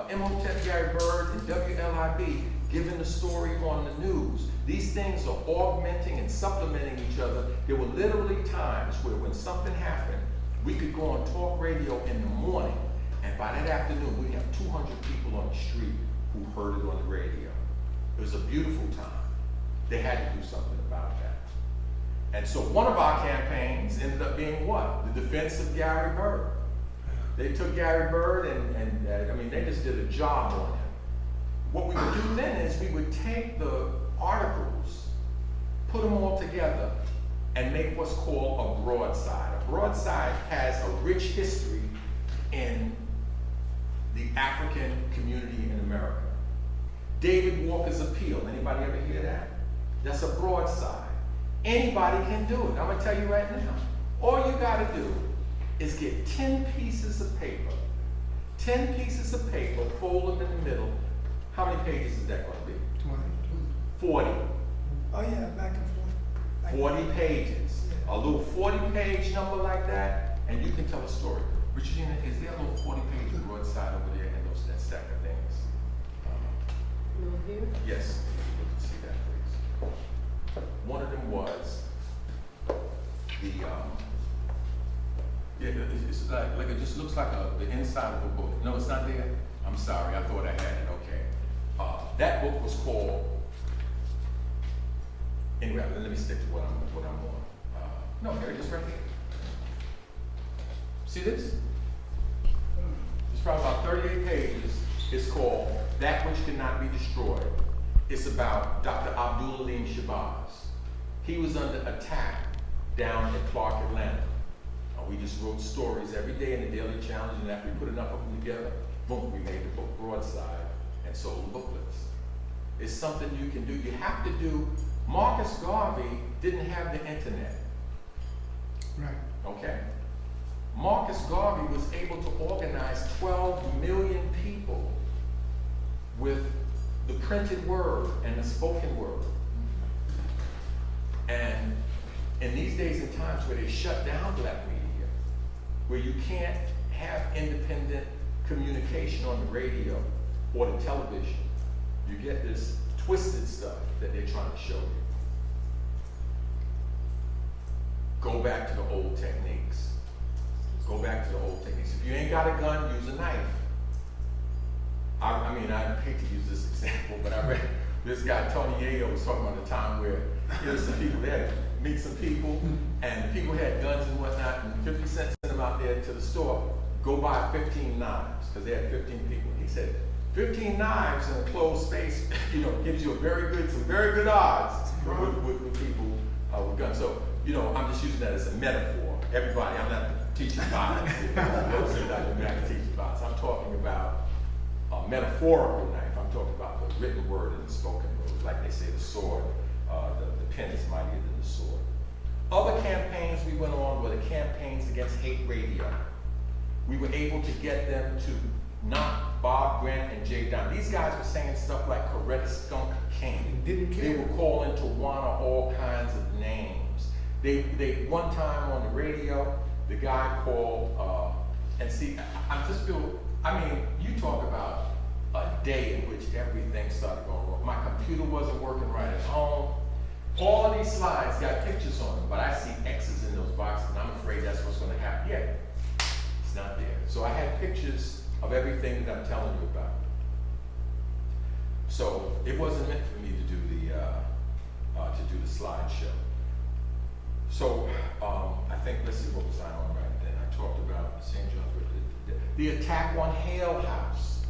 Imhotep Gary Bird and WLIB giving the story on the news. These things are augmenting and supplementing each other. There were literally times where when something happened, we could go on talk radio in the morning, and by that afternoon, we'd have 200 people on the street who heard it on the radio. It was a beautiful time. They had to do something about that. And so one of our campaigns ended up being what? The defense of Gary Bird. They took Gary Bird and they just did a job on him. What we would do then is we would take the articles, put them all together, and make what's called a broadside. A broadside has a rich history in the African community in America. David Walker's Appeal, anybody ever hear that? That's a broadside. Anybody can do it. I'm gonna tell you right now. All you gotta do is get 10 pieces of paper. 10 pieces of paper, fold them in the middle. How many pages is that gonna be? 20. 40. Oh yeah, back and forth. 40 pages. A little 40-page number like that, and you can tell a story. Regina, is there a little 40-page broadside over there in that stack of things? Over here? Yes, if you can see that, please. One of them was it's like it just looks like the inside of a book. No, it's not there. I'm sorry, I thought I had it. Okay. That book was called. Anyway, let me stick to what I'm on. No, here it is right here. See this? It's probably about 38 pages. It's called That Which Cannot Be Destroyed. It's about Dr. Abdul Alim Shabazz. He was under attack down at Clark, Atlanta. We just wrote stories every day in the Daily Challenge, and after we put enough of them together, boom, we made the book broadside and sold the booklets. It's something you can do. You have to do. Marcus Garvey didn't have the internet. Right. Okay? Marcus Garvey was able to organize 12 million people with the printed word and the spoken word. And in these days and times where they shut down black media, where you can't have independent communication on the radio or the television. You get this twisted stuff that they're trying to show you. Go back to the old techniques. Go back to the old techniques. If you ain't got a gun, use a knife. I mean, I hate to use this example, but I read this guy, Tony Yayo, was talking about the time where there was some people, they had to meet some people, and the people had guns and whatnot, and 50 Cent sent them out there to the store, go buy 15 knives, because they had 15 people. He said, 15 knives in a closed space, gives you some very good odds with people with guns. So, I'm just using that as a metaphor. Everybody, I'm not teaching violence. I'm not teaching violence. I'm talking about a metaphorical knife. I'm talking about the written word and the spoken word. Like they say, the sword, the pen is mightier than the sword. Other campaigns we went on were the campaigns against hate radio. We were able to get them to knock Bob Grant and Jay down. These guys were saying stuff like Coretta Skunk King. Didn't care. They were calling Tawana all kinds of names. They one time on the radio, the guy called, and see, I just feel, you talk about a day in which everything started going wrong. My computer wasn't working right at home. All of these slides got pictures on them, but I see X's in those boxes, and I'm afraid that's what's going to happen. Yeah, it's not there. So I had pictures of everything that I'm telling you about. So it wasn't meant for me to do the slideshow. So I think, let's see, what was I on right then? I talked about St. John's, the attack on Hale House.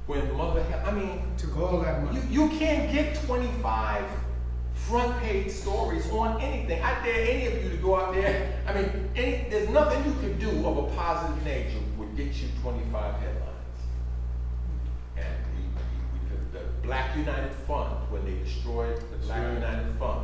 When Mother Hale, Took all that money. you can't get 25 front page stories on anything. I dare any of you to go out there. There's nothing you can do of a positive nature would get you 25 headlines. And the Black United Fund, when they destroyed the Black United Fund,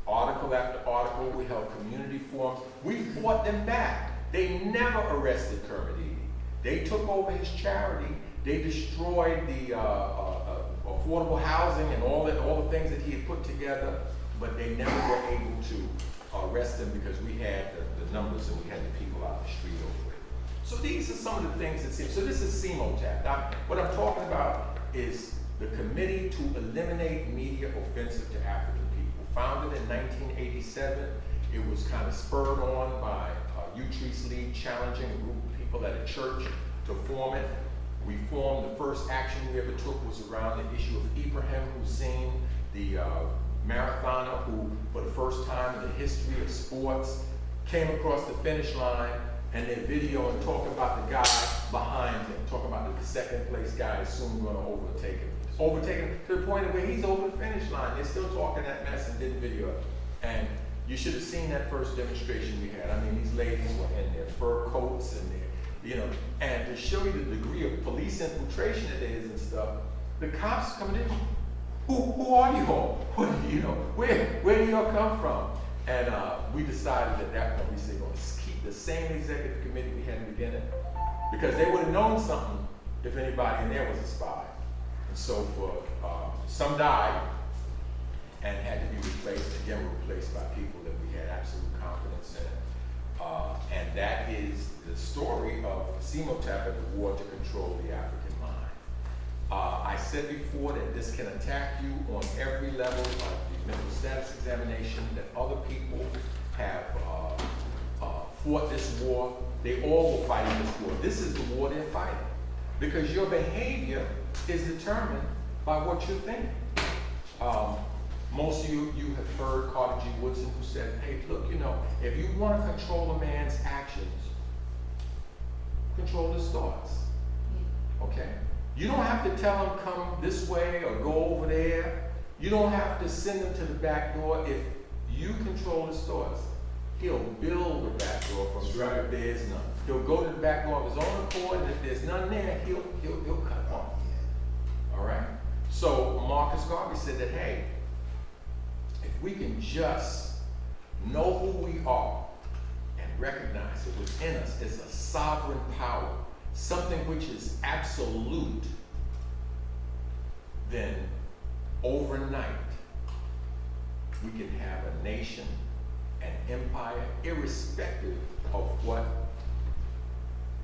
article after article, we held community forums. We fought them back. They never arrested Kermit Eady. They took over his charity. They destroyed the affordable housing and all the things that he had put together, but they never were able to arrest him because we had the numbers and we had the people out the street over it. So these are some of the things that seem. So this is CMOTAP. Now, what I'm talking about is the Committee to Eliminate Media Offensive to African People. Founded in 1987, it was kind of spurred on by Utrecht League challenging a group of people at a church to form it. We formed, the first action we ever took was around the issue of Ibrahim Hussein, the marathoner who, for the first time in the history of sports, came across the finish line and their video and talk about the guy behind him, talk about the second place guy is soon going to overtake him. Overtake him to the point of where he's over the finish line. They're still talking that mess and didn't video it. And you should have seen that first demonstration we had. These ladies were in their fur coats and and to show you the degree of police infiltration it is and stuff, the cops coming in, who are you all? Where do y'all come from? And we decided at that point, we said, we're going to keep the same executive committee we had in the beginning, because they would have known something if anybody in there was a spy. And so some died and had to be replaced, again, replaced by people that we had absolute confidence in. And that is the story of CMOTAP and the war to control the African mind. I said before that this can attack you on every level of the mental status examination, that other people have fought this war. They all were fighting this war. This is the war they're fighting, because your behavior is determined by what you're thinking. Most of you have heard Carter G. Woodson, who said, hey, look, if you want to control a man's actions, control his thoughts. Okay? You don't have to tell him come this way or go over there. You don't have to send him to the back door. If you control his thoughts, he'll build the back door from where there's none. He'll go to the back door of his own accord, and if there's none there, he'll cut off. All right? So Marcus Garvey said that, hey, if we can just know who we are and recognize that within us is a sovereign power, something which is absolute, then overnight we can have a nation, an empire, irrespective of what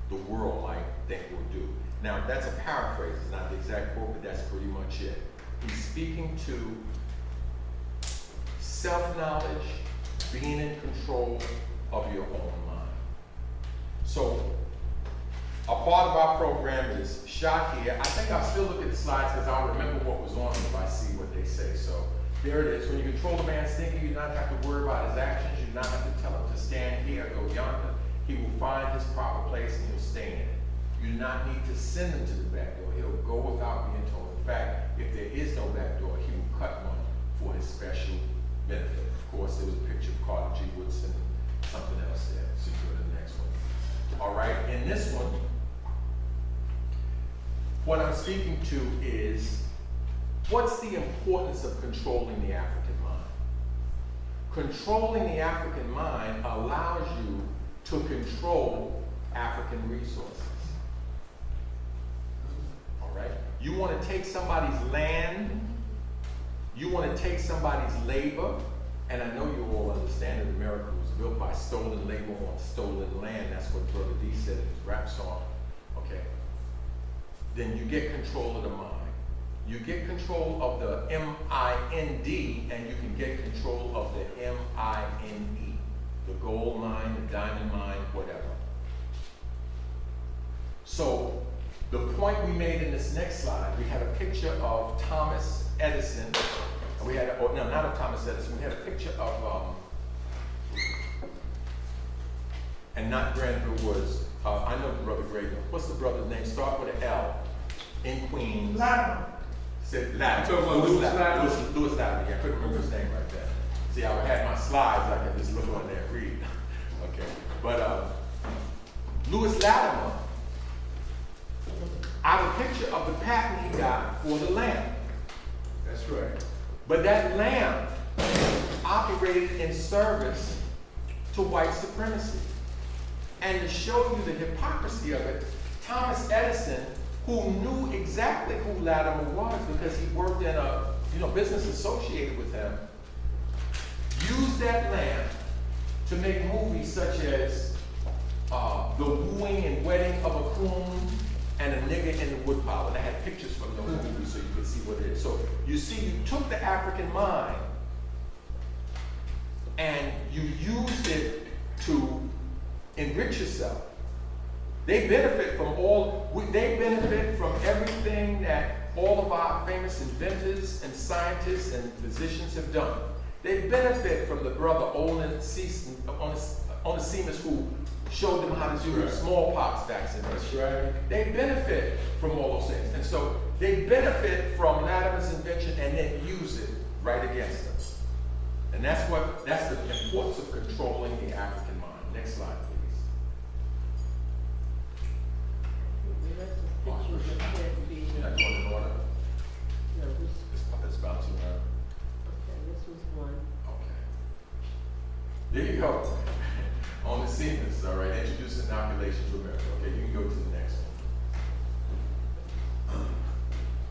the world, I think, will do. Now, that's a paraphrase, it's not the exact quote, but that's pretty much it. He's speaking to self-knowledge, being in control of your own mind. So, a part of our program is shot here. I think I'll still look at the slides because I'll remember what was on them if I see what they say. So, there it is. When you control a man's thinking, you do not have to worry about his actions. You do not have to tell him to stand here, go yonder. He will find his proper place and he'll stay in it. You do not need to send him to the back door. He'll go without being told. In fact, if there is no back door, he will cut one for his special benefit. Of course, there was a picture of Carter G. Woodson, something else there. So you go to the next one. All right, in this one, what I'm speaking to is, what's the importance of controlling the African mind? Controlling the African mind allows you to control African resources. All right? You want to take somebody's land, you want to take somebody's labor, and I know you all understand that America was built by stolen labor on stolen land. That's what Brother D said in his rap song. Okay? Then you get control of the mind. You get control of the M-I-N-D, and you can get control of the M-I-N-E. The gold mine, the diamond mine, whatever. So, the point we made in this next slide, we had a picture of Thomas Edison. We had, no, not of Thomas Edison. We had a picture of, and not Granville Woods. I know Brother Graydon. What's the brother's name? Start with an L. In Queens. Latimer. Said Latimer. Louis Latimer. Louis Latimer. Yeah, I couldn't remember his name right there. See, I had my slides. I could just look on there and read. Okay, but Louis Latimer. I have a picture of the patent he got for the lamp. That's right. But that lamp operated in service to white supremacy. And to show you the hypocrisy of it, Thomas Edison, who knew exactly who Latimer was because he worked in a business associated with him, used that lamp to make movies such as The Wooing and Wedding of a Coon and A Nigger in the Woodpile. And I had pictures from those movies so you could see what it is. So you see, you took the African mind and you used it to enrich yourself. They benefit from they benefit from everything that all of our famous inventors and scientists and physicians have done. They benefit from the brother Onesimus who showed them how to do smallpox vaccination. That's right. They benefit from all those things. And so they benefit from Latimer's invention and then use it right against them. And that's the importance of controlling the African mind. Next slide, please. The rest of the pictures appear to be. You're not going in order? No, this, It's bouncing around. okay, this was one. Okay. There you go. On the sequence, all right, introduce inoculation to America. Okay, you can go to the next one.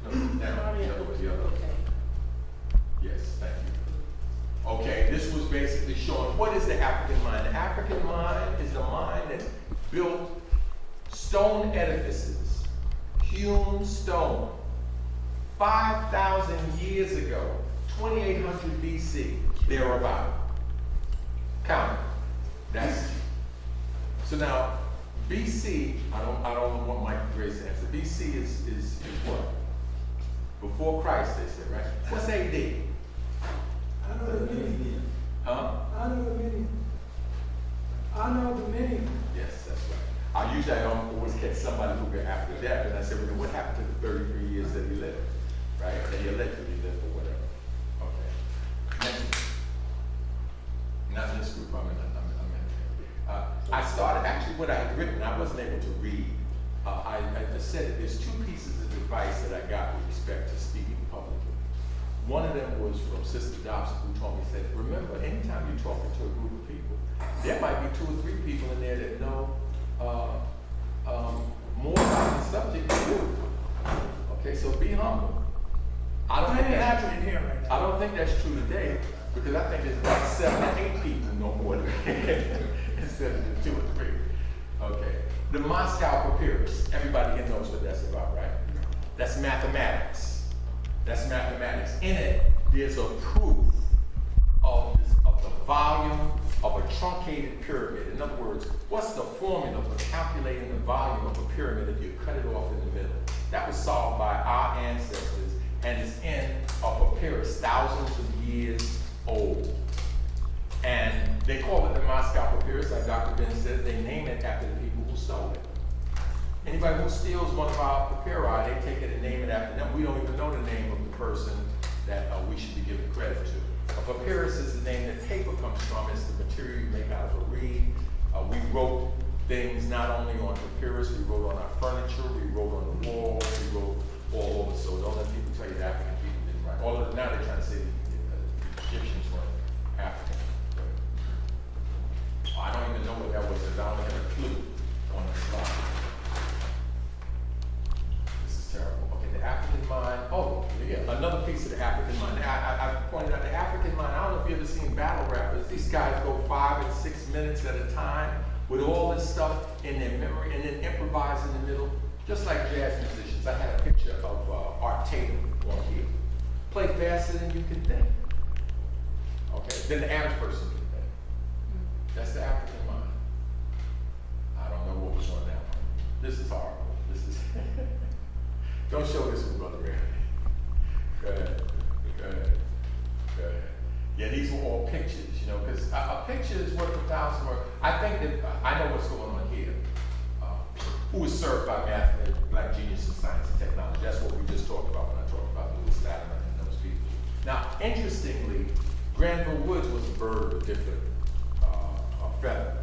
No, down, the other. Okay. Yes, thank you. Okay, this was basically showing what is the African mind. The African mind is the mind that built stone edifices, hewn stone, 5,000 years ago, 2800 BC, thereabout. Count it. That's, so now, BC, I don't want Mike Grace to answer. BC is what? Before Christ, they said, right? What's AD? I know the meaning. Huh? I know the meaning. I know the meaning. Yes, that's right. I don't always catch somebody who got after that, and I say, well, what happened to the 33 years that he lived? Right? That he allegedly lived or whatever. Okay. Next. Not in this group, I'm in. I started, actually what I had written, I wasn't able to read. I said there's two pieces of advice that I got with respect to speaking publicly. One of them was from Sister Dobson, who told me, said, remember, anytime you're talking to a group of people, there might be 2 or 3 people in there that know more about the subject than you. Okay, so be humble. I don't think that's true today, because I think there's about 7 or 8 people know more than instead of the 2 or 3. Okay. The Moscow Papyrus, everybody here knows what that's about, right? That's mathematics. That's mathematics. In it, there's a proof of the volume of a truncated pyramid. In other words, what's the formula for calculating the volume of a pyramid if you cut it off in the middle? That was solved by our ancestors and is in a papyrus thousands of years old. And they call it the Moscow Papyrus, like Dr. Ben said. They name it after the people who stole it. Anybody who steals one of our papyri, they take it and name it after them. We don't even know the name of the person that we should be giving credit to. A papyrus is the name that paper comes from. It's the material you make out of a reed. We wrote things not only on papyrus, we wrote on our furniture, we wrote on the walls, we wrote all over. So don't let people tell you that African people didn't write. Now they're trying to say the Egyptians weren't African. I don't even know what that was, because I only have a clue on the slide. This is terrible. Okay, the African mind. Oh, yeah, another piece of the African mind. I pointed out the African mind. I don't know if you've ever seen battle rappers. These guys go 5 and 6 minutes at a time with all this stuff in their memory and then improvise in the middle, just like jazz musicians. I had a picture of Art Tatum on here. Play faster than you can think. Okay, than the average person can think. That's the African mind. I don't know what was on that one. This is horrible. This is. Don't show this with Brother Randy. Go ahead. Go ahead. Go ahead. Yeah, these were all pictures, you know, because a picture is worth 1,000 words. I think that I know what's going on here. Who is served by math, black genius in science and technology? That's what we just talked about when I talked about Louis Latimer and those people. Now, interestingly, Granville Woods was a bird of a different feather.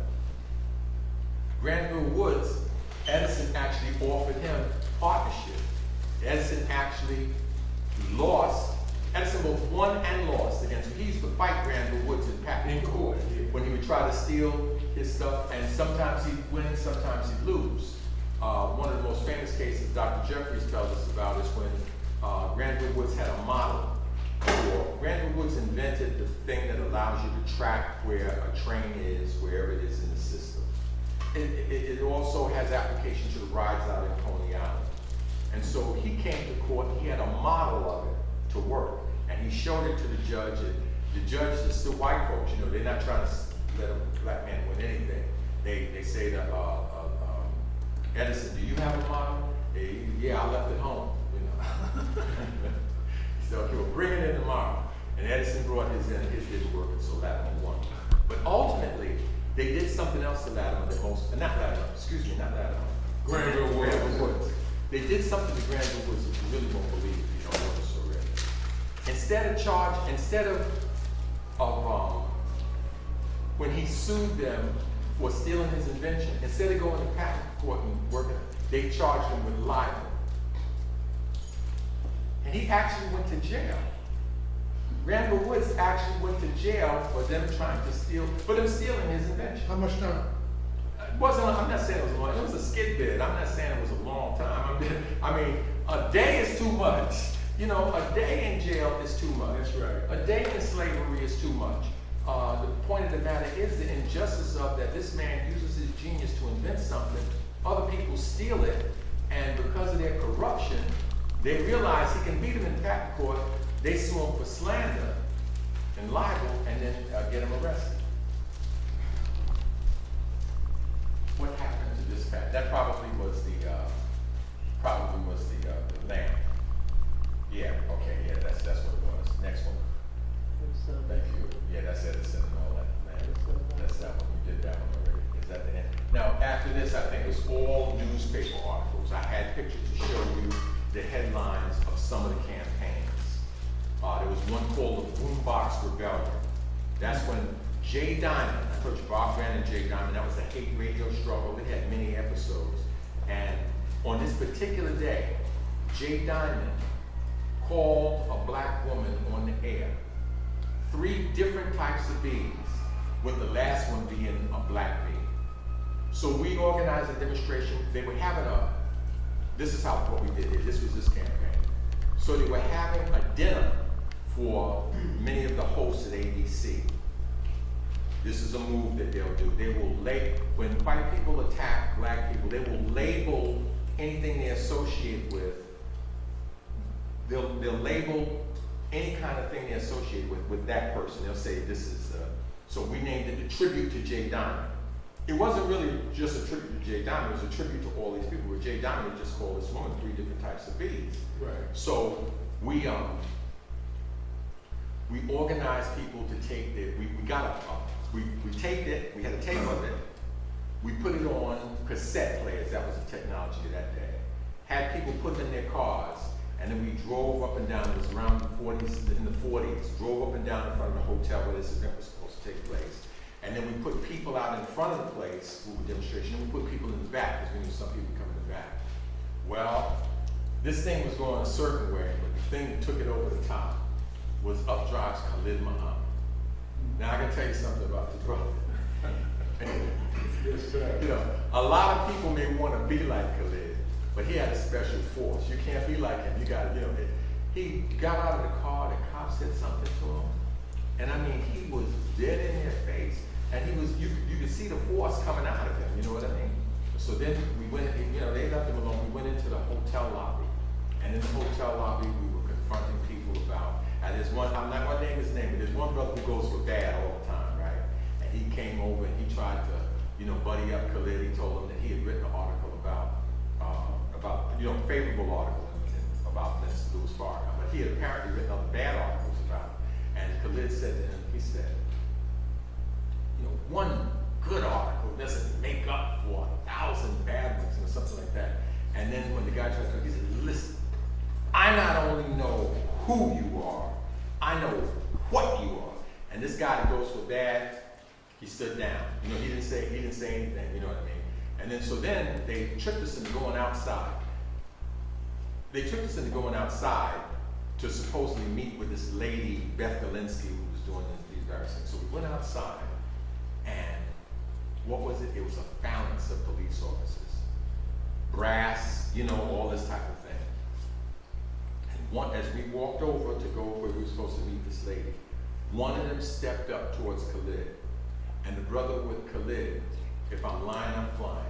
Granville Woods, Edison actually offered him partnership. Edison actually lost. Edison both won and lost against him. He used to fight Granville Woods in court when he would try to steal his stuff, and sometimes he'd win, sometimes he'd lose. One of the most famous cases Dr. Jeffries tells us about is when Granville Woods had a model. Granville Woods invented the thing that allows you to track where a train is, wherever it is in the system. It also has application to the rides out in Coney Island. And so he came to court, he had a model of it to work, and he showed it to the judge, and the judge is still white folks, you know, they're not trying to let a black man win anything. They say to Edison, do you have a model? Yeah, I left it home, you know. He said, okay, well, bring it in tomorrow. And Edison brought his in, his didn't work, and so Latimer won. But ultimately, they did something else to Latimer that Granville Woods. They did something to Granville Woods that you really won't believe if you don't know this already. Instead of when he sued them for stealing his invention, instead of going to patent court and working, they charged him with libel. And he actually went to jail. Granville Woods actually went to jail for them stealing his invention. How much time? It wasn't, I'm not saying it was long, it was a skid bid. I'm not saying it was a long time. I mean, a day is too much. You know, a day in jail is too much. That's right. A day in slavery is too much. The point of the matter is the injustice of that this man uses his genius to invent something, other people steal it, and because of their corruption, they realize he can beat them in patent court, they sue him for slander and libel, and then get him arrested. What happened to this patent? That probably was the lamp. Yeah, okay, yeah, that's what it was. Next one. Thank you. Yeah, that's Edison and all that. That's that one. We did that one already. Is that the end? Now, after this, I think it was all newspaper articles. I had pictures to show you the headlines of some of the campaigns. There was one called the Boombox Rebellion. That's when Jay Diamond, I told you Bob Grant and Jay Diamond, that was the hate radio struggle. It had many episodes. And on this particular day, Jay Diamond called a black woman on the air. 3 different types of bees, with the last one being a black bee. So we organized a demonstration. They were having this is what we did here. This was this campaign. So they were having a dinner for many of the hosts at ABC. This is a move that they'll do. They will when white people attack black people, they will label anything they associate with. They'll label any kind of thing they associate with that person. They'll say this is, so we named it the tribute to Jay Diamond. It wasn't really just a tribute to Jay Diamond, it was a tribute to all these people, where Jay Diamond just called this woman 3 different types of bees. Right. So we organized people to take it, we taped it, we had a tape of it, we put it on cassette players, that was the technology of that day. Had people put it in their cars, and then we drove up and down, it was around in the 40s, drove up and down in front of the hotel where this event was supposed to take place. And then we put people out in front of the place for the demonstration, and we put people in the back, because we knew some people come in the back. Well, this thing was going a certain way, but the thing that took it over the top was up drives Khalid Muhammad. Now I can tell you something about the brother. Yes, sir. You know, a lot of people may want to be like Khalid, but he had a special force. You can't be like him. You got to, you know, he got out of the car, the cop said something to him, and I mean, he was dead in their face, and he was, you could see the force coming out of him, you know what I mean? So then we went, you know, they left him alone. We went into the hotel lobby, and in the hotel lobby, we were confronting people about, and there's one, I'm not going to name his name, but there's one brother who goes for bad all the time, right? And he came over and he tried to, you know, buddy up Khalid. He told him that he had written an article about, you know, favorable article about Mr. Louis Farrakhan, but he had apparently written other bad articles about it. And Khalid said to him, he said, you know, one good article doesn't make up for 1,000 bad ones or something like that. And then when the guy tried to, he said, listen, I not only know who you are, I know what you are. And this guy that goes for bad, he stood down. You know, he didn't say anything, you know what I mean? And then, so then they tricked us into going outside. They tricked us into going outside to supposedly meet with this lady, Beth Galinsky, who was doing these various things. So we went outside, and what was it? It was a phalanx of police officers. Brass, you know, all this type of thing. And as we walked over to go where we were supposed to meet this lady, one of them stepped up towards Khalid. And the brother with Khalid, if I'm lying, I'm flying.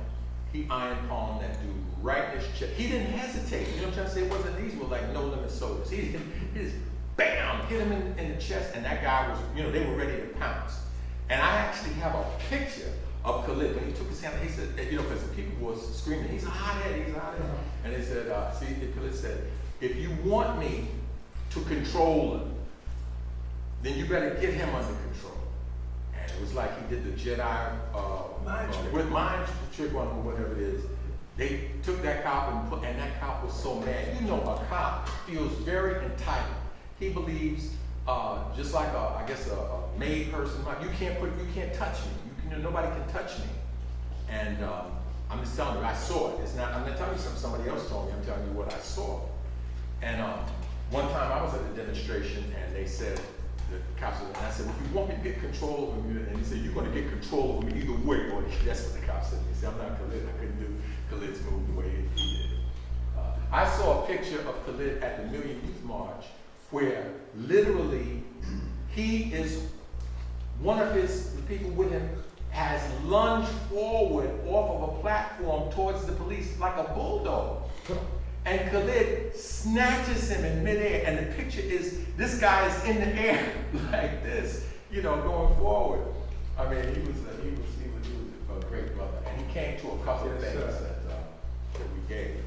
He iron palmed that dude right in his chest. He didn't hesitate. You know what I'm trying to say? It wasn't, these were like no limit soldiers. He just bam, hit him in the chest, and that guy was, you know, they were ready to pounce. And I actually have a picture of Khalid. When he took his hand, he said, you know, because the people were screaming, he's a hothead, he's a hothead. And they said, Khalid said, if you want me to control him, then you better get him under control. And it was like he did the Jedi with mind trick on him or whatever it is. They took that cop and that cop was so mad. You know, a cop feels very entitled. He believes, just like I guess a made person, you can't touch me. Nobody can touch me. And I'm just telling you, I saw it. It's not. I'm not telling you something somebody else told me. I'm telling you what I saw. And one time I was at a demonstration, and they said, the cops said, and I said, well, if you want me to get control over you, and he said, you're going to get control over me either way, boy. That's what the cops said. He said, I'm not Khalid. I couldn't do Khalid's move the way he did. I saw a picture of Khalid at the Million Youth March, where literally he is, one of the people with him has lunged forward off of a platform towards the police like a bulldog. And Khalid snatches him in midair, and the picture is this guy is in the air like this, you know, going forward. I mean, he was a great brother, and he came to a couple of things that we gave.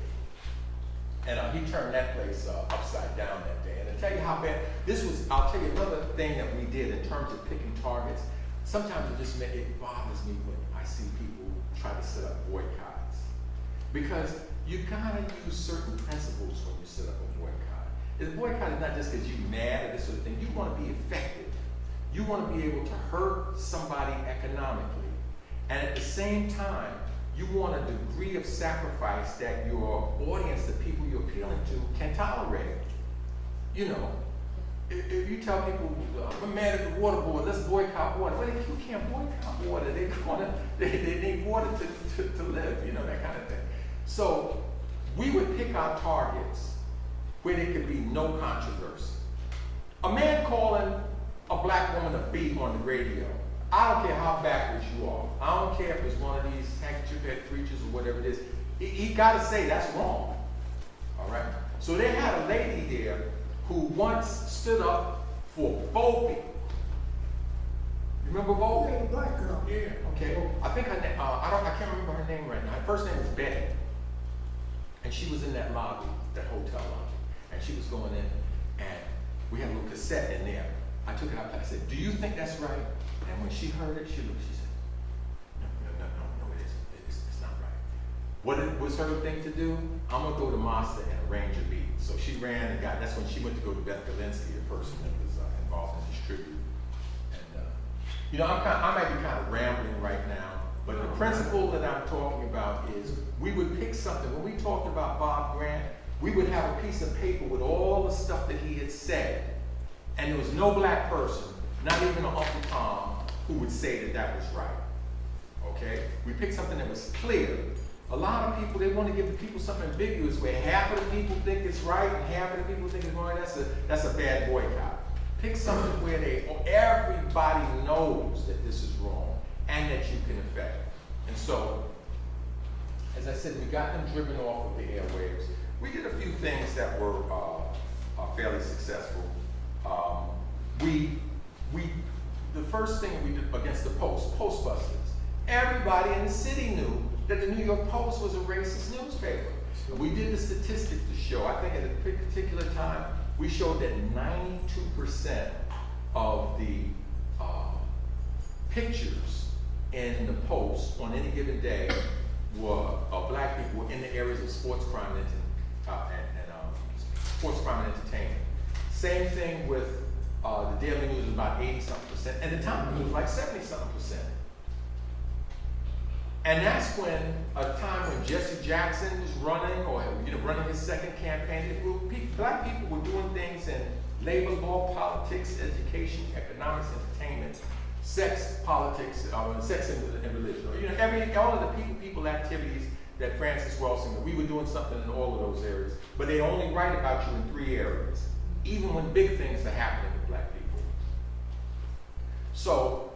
And he turned that place upside down that day. And to tell you how bad this was, I'll tell you another thing that we did in terms of picking targets. Sometimes it bothers me when I see people try to set up boycotts, because you gotta use certain principles when you set up a boycott. The boycott is not just because you're mad or this sort of thing. You want to be effective. You want to be able to hurt somebody economically, and at the same time, you want a degree of sacrifice that your audience, the people you're appealing to, can tolerate. You know, if you tell people, we're mad at the water board, let's boycott water. Well, you can't boycott water. They need water to live, you know, that kind of thing. So we would pick our targets where there could be no controversy. A man calling a black woman a B on the radio, I don't care how backwards you are. I don't care if it's one of these handkerchief head preachers or whatever it is. He got to say that's wrong. All right? So they had a lady there who once stood up for Volpe. You remember Volpe? Yeah, the black girl. Yeah. Okay. I think her name, I can't remember her name right now. Her first name was Betty. And she was in that lobby, that hotel lobby. And she was going in, and we had a little cassette in there. I took it out and I said, do you think that's right? And when she heard it, she looked, she said, no, it isn't. It's not right. What was her thing to do? I'm going to go to Mazda and arrange a meet. So she ran and that's when she went to go to Beth Galinsky, the person that was involved in this tribute. And, I might be kind of rambling right now, but the principle that I'm talking about is we would pick something. When we talked about Bob Grant, we would have a piece of paper with all the stuff that he had said. And there was no black person, not even an Uncle Tom, who would say that that was right. Okay? We picked something that was clear. A lot of people, they want to give the people something ambiguous where half of the people think it's right and half of the people think it's wrong. That's a bad boycott. Pick something where everybody knows that this is wrong and that you can affect. And so, as I said, we got them driven off of the airwaves. We did a few things that were fairly successful. The first thing we did against the Postbusters, everybody in the city knew that the New York Post was a racist newspaper. We did the statistics to show, I think at a particular time, we showed that 92% of the pictures in the Post on any given day were black people in the areas of sports crime and entertainment. Same thing with the Daily News was about 80-something%, and the Times was like 70-something%. And that's when a time when Jesse Jackson was running, or running his second campaign. Black people were doing things in labor law, politics, education, economics, entertainment, sex, politics, sex and religion. All of the people activities that Francis Wellsing, we were doing something in all of those areas. But they only write about you in 3 areas, even when big things are happening with black people. So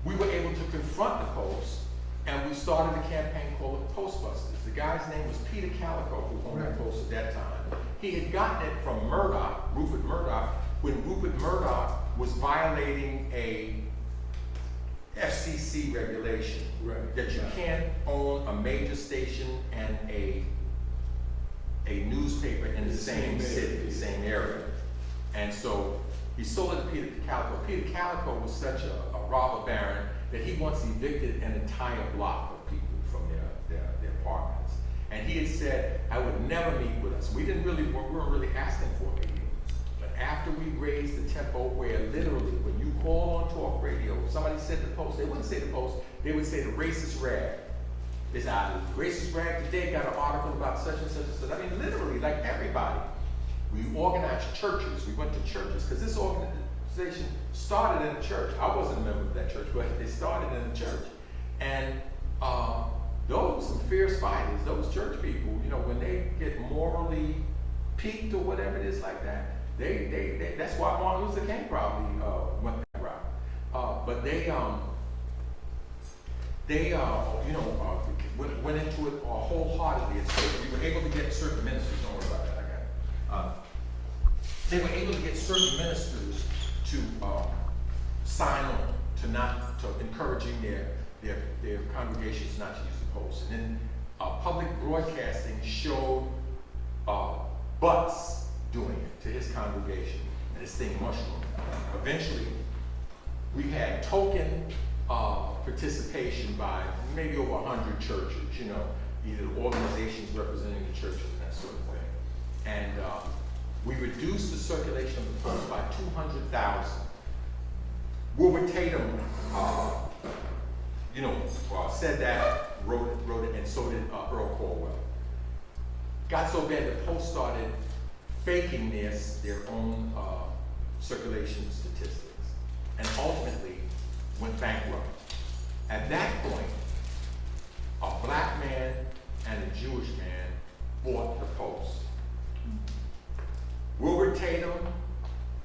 we were able to confront the Post, and we started a campaign called the Postbusters. The guy's name was Peter Calico, who owned the Post at that time. He had gotten it from Rupert Murdoch, when Rupert Murdoch was violating a FCC regulation that you can't own a major station and a newspaper in the same city, the same area. And so he sold it to Peter Calico. Peter Calico was such a robber baron that he once evicted an entire block of people from their apartments. And he had said, I would never meet with us. We weren't really asking for a meeting. But after we raised the tempo where literally when you call on talk radio, somebody said the Post, they wouldn't say the Post, they would say the racist rag. They said, racist rag today got an article about such and such and such. I mean, literally, like everybody. We organized churches. We went to churches because this organization started in a church. I wasn't a member of that church, but they started in a church. And those were some fierce fighters, those church people, when they get morally peaked or whatever it is like that, they that's why Martin Luther King probably went that route. But they went into it wholeheartedly. And so we were able to get certain ministers, don't worry about that, they were able to get certain ministers to sign on to encouraging their congregations not to use the Post. And then public broadcasting showed Butts doing it to his congregation, and this thing mushroomed. Eventually, we had token participation by maybe over 100 churches, either organizations representing the churches and that sort of thing. And we reduced the circulation of the Post by 200,000. Wilbur Tatum, said that, wrote it, and so did Earl Corwell. Got so bad the Post started faking their own circulation statistics, and ultimately went bankrupt. At that point, a black man and a Jewish man bought the Post. Wilbur Tatum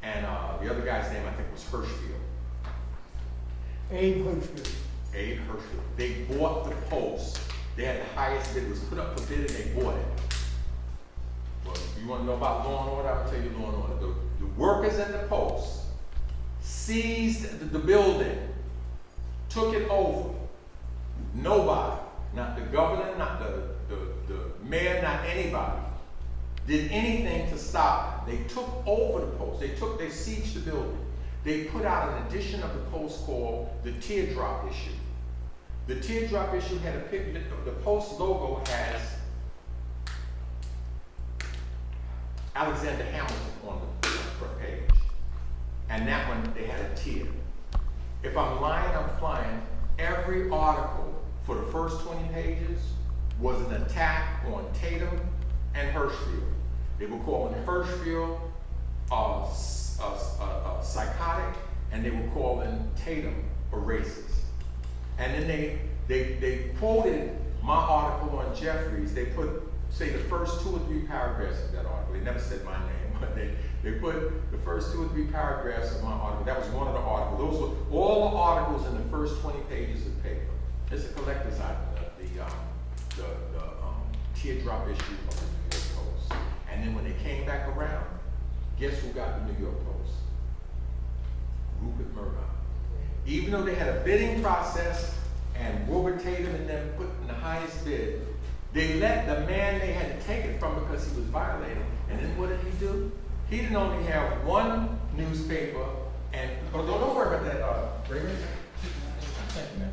and the other guy's name I think was Hirschfield. Abe Hirschfield. Abe Hirschfield. They bought the post. They had the highest bid. It was put up for bid and they bought it. Well, if you want to know about law and order, I'll tell you law and order. The workers at the post seized the building, took it over. Nobody, not the governor, not the mayor, not anybody, did anything to stop it. They took over the post. They sieged the building. They put out an edition of the Post called the Teardrop Issue. The Teardrop Issue had a picture. The Post logo has Alexander Hamilton on the front page. And that one, they had a tear. If I'm lying, I'm flying. Every article for the first 20 pages was an attack on Tatum and Hirschfield. They were calling Hirschfield psychotic, and they were calling Tatum a racist. And then they quoted my article on Jeffries. They put, say, the first 2 or 3 paragraphs of that article. They never said my name, but they put the first 2 or 3 paragraphs of my article. That was one of the articles. Those were all the articles in the first 20 pages of paper. It's a collector's item, the teardrop issue of the New York Post. And then when they came back around, guess who got the New York Post? Rupert Murdoch. Even though they had a bidding process and Wilbur Tatum and them put in the highest bid, they let the man they had to take it from because he was violating. And then what did he do? He didn't only have one newspaper, and don't worry about that, Raymond. Thank you, man.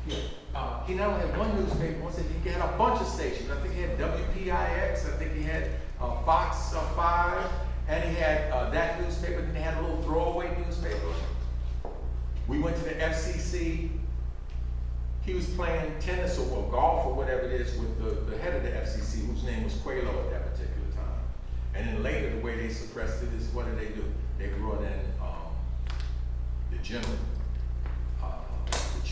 Yeah. He not only had one newspaper, he had a bunch of stations. I think he had WPIX, I think he had Fox 5, and he had that newspaper, and they had a little throwaway newspaper. We went to the FCC. He was playing tennis or golf or whatever it is with the head of the FCC, whose name was Quelo at that particular time. And then later, the way they suppressed it is, what did they do? They brought in the general,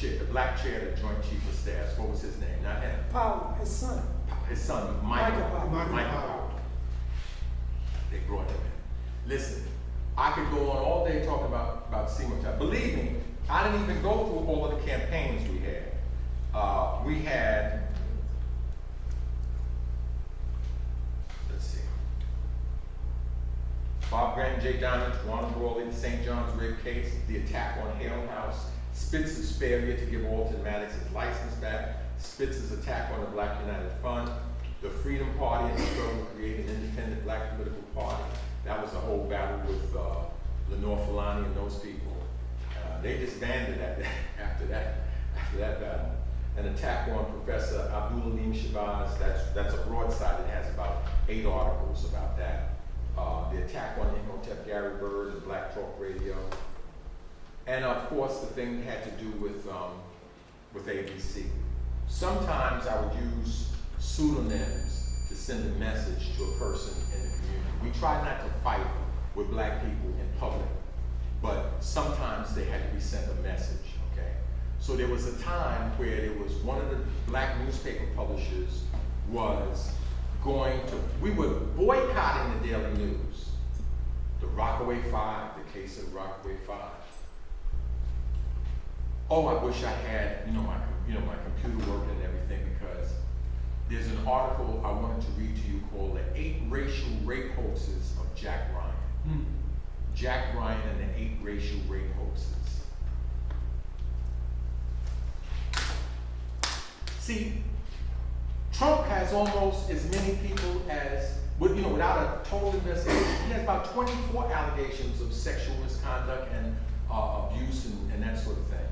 the black chair of the Joint Chief of Staff. What was his name? Not him. Powell, his son. His son, Michael Michael Powell. They brought him in. Listen, I could go on all day talking about Seymour Town. Believe me, I didn't even go through all of the campaigns we had. We had, let's see, Bob Grant, J. Diamond, Ronald Brawley, the St. John's rape case, the attack on Hale House, Spitzer's failure to give Alton Maddox his license back, Spitzer's attack on the Black United Front, the Freedom Party and the struggle to create an independent black political party. That was the whole battle with Lenore Fulani and those people. They disbanded after that battle. An attack on Professor Abdul Alim Shabazz, that's a broadside that has about 8 articles about that. The attack on Imhotep Gary Bird and Black Talk Radio. And of course, the thing had to do with ABC. Sometimes I would use pseudonyms to send a message to a person in the community. We try not to fight with black people in public, but sometimes they had to be sent a message, okay? So there was a time where there was one of the black newspaper publishers was we were boycotting the Daily News. The Rockaway 5, the case of the Rockaway 5. Oh, I wish I had, my computer working and everything, because there's an article I wanted to read to you called The 8 Racial Rape Hoaxes of Jack Ryan. Jack Ryan and the 8 Racial Rape Hoaxes. See, Trump has almost as many people as, without a total investigation, he has about 24 allegations of sexual misconduct and abuse and that sort of thing.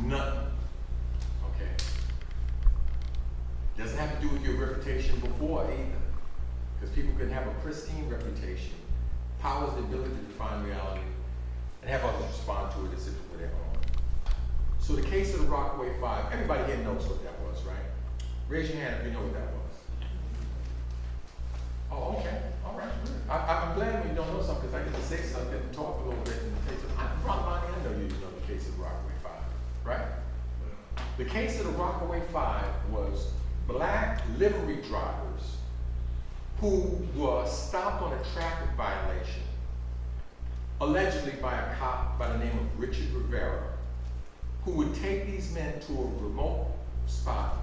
None. Okay. Doesn't have to do with your reputation before either. Because people can have a pristine reputation, power is the ability to define reality, and have others respond to it as if it were their own. So the case of the Rockaway 5, everybody here knows what that was, right? Raise your hand if you know what that was. Oh, okay. All right. Good. I'm glad when you don't know something, because I get to say something and talk a little bit in the case of, I know you know the case of the Rockaway 5, right? The case of the Rockaway 5 was black livery drivers who were stopped on a traffic violation allegedly by a cop by the name of Richard Rivera, who would take these men to a remote spot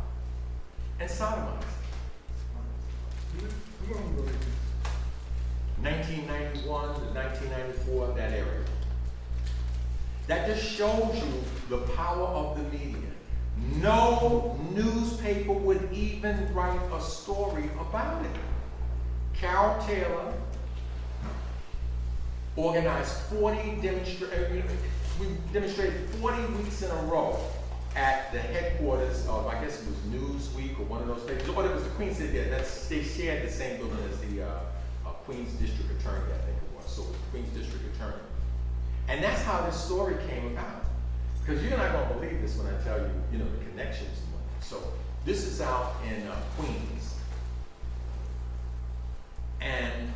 and sodomize them. Come on, buddy. 1991 to 1994, that area. That just shows you the power of the media. No newspaper would even write a story about it. Carol Taylor organized 40 we demonstrated 40 weeks in a row at the headquarters of, I guess it was Newsweek or one of those papers, or it was the Queens City, they shared the same building as the Queens District Attorney, I think it was, so it was Queens District Attorney. And that's how this story came about. Because you're not gonna believe this when I tell you, the connections. So this is out in Queens. And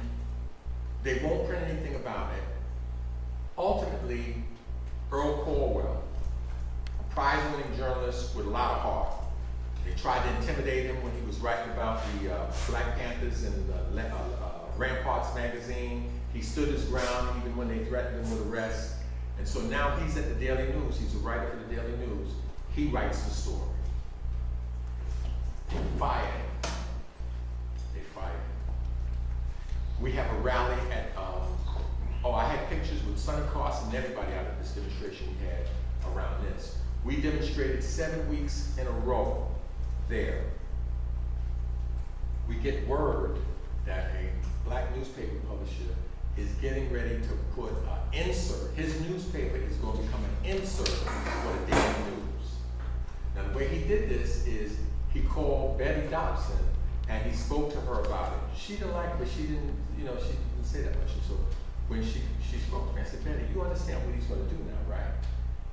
they won't print anything about it. Ultimately, Earl Corwell, a prize-winning journalist with a lot of heart, they tried to intimidate him when he was writing about the Black Panthers in Ramparts magazine. He stood his ground even when they threatened him with arrest. And so now he's at the Daily News. He's a writer for the Daily News. He writes the story. They fire him. They fire him. We have a rally at, I had pictures with Sonny Carson and everybody out of this demonstration we had around this. We demonstrated 7 weeks in a row there. We get word that a black newspaper publisher is getting ready to put an insert. His newspaper is going to become an insert for the Daily News. Now, the way he did this is he called Betty Dobson and he spoke to her about it. She didn't like it, but she didn't say that much. And so when she spoke to me, I said, Betty, you understand what he's going to do now, right?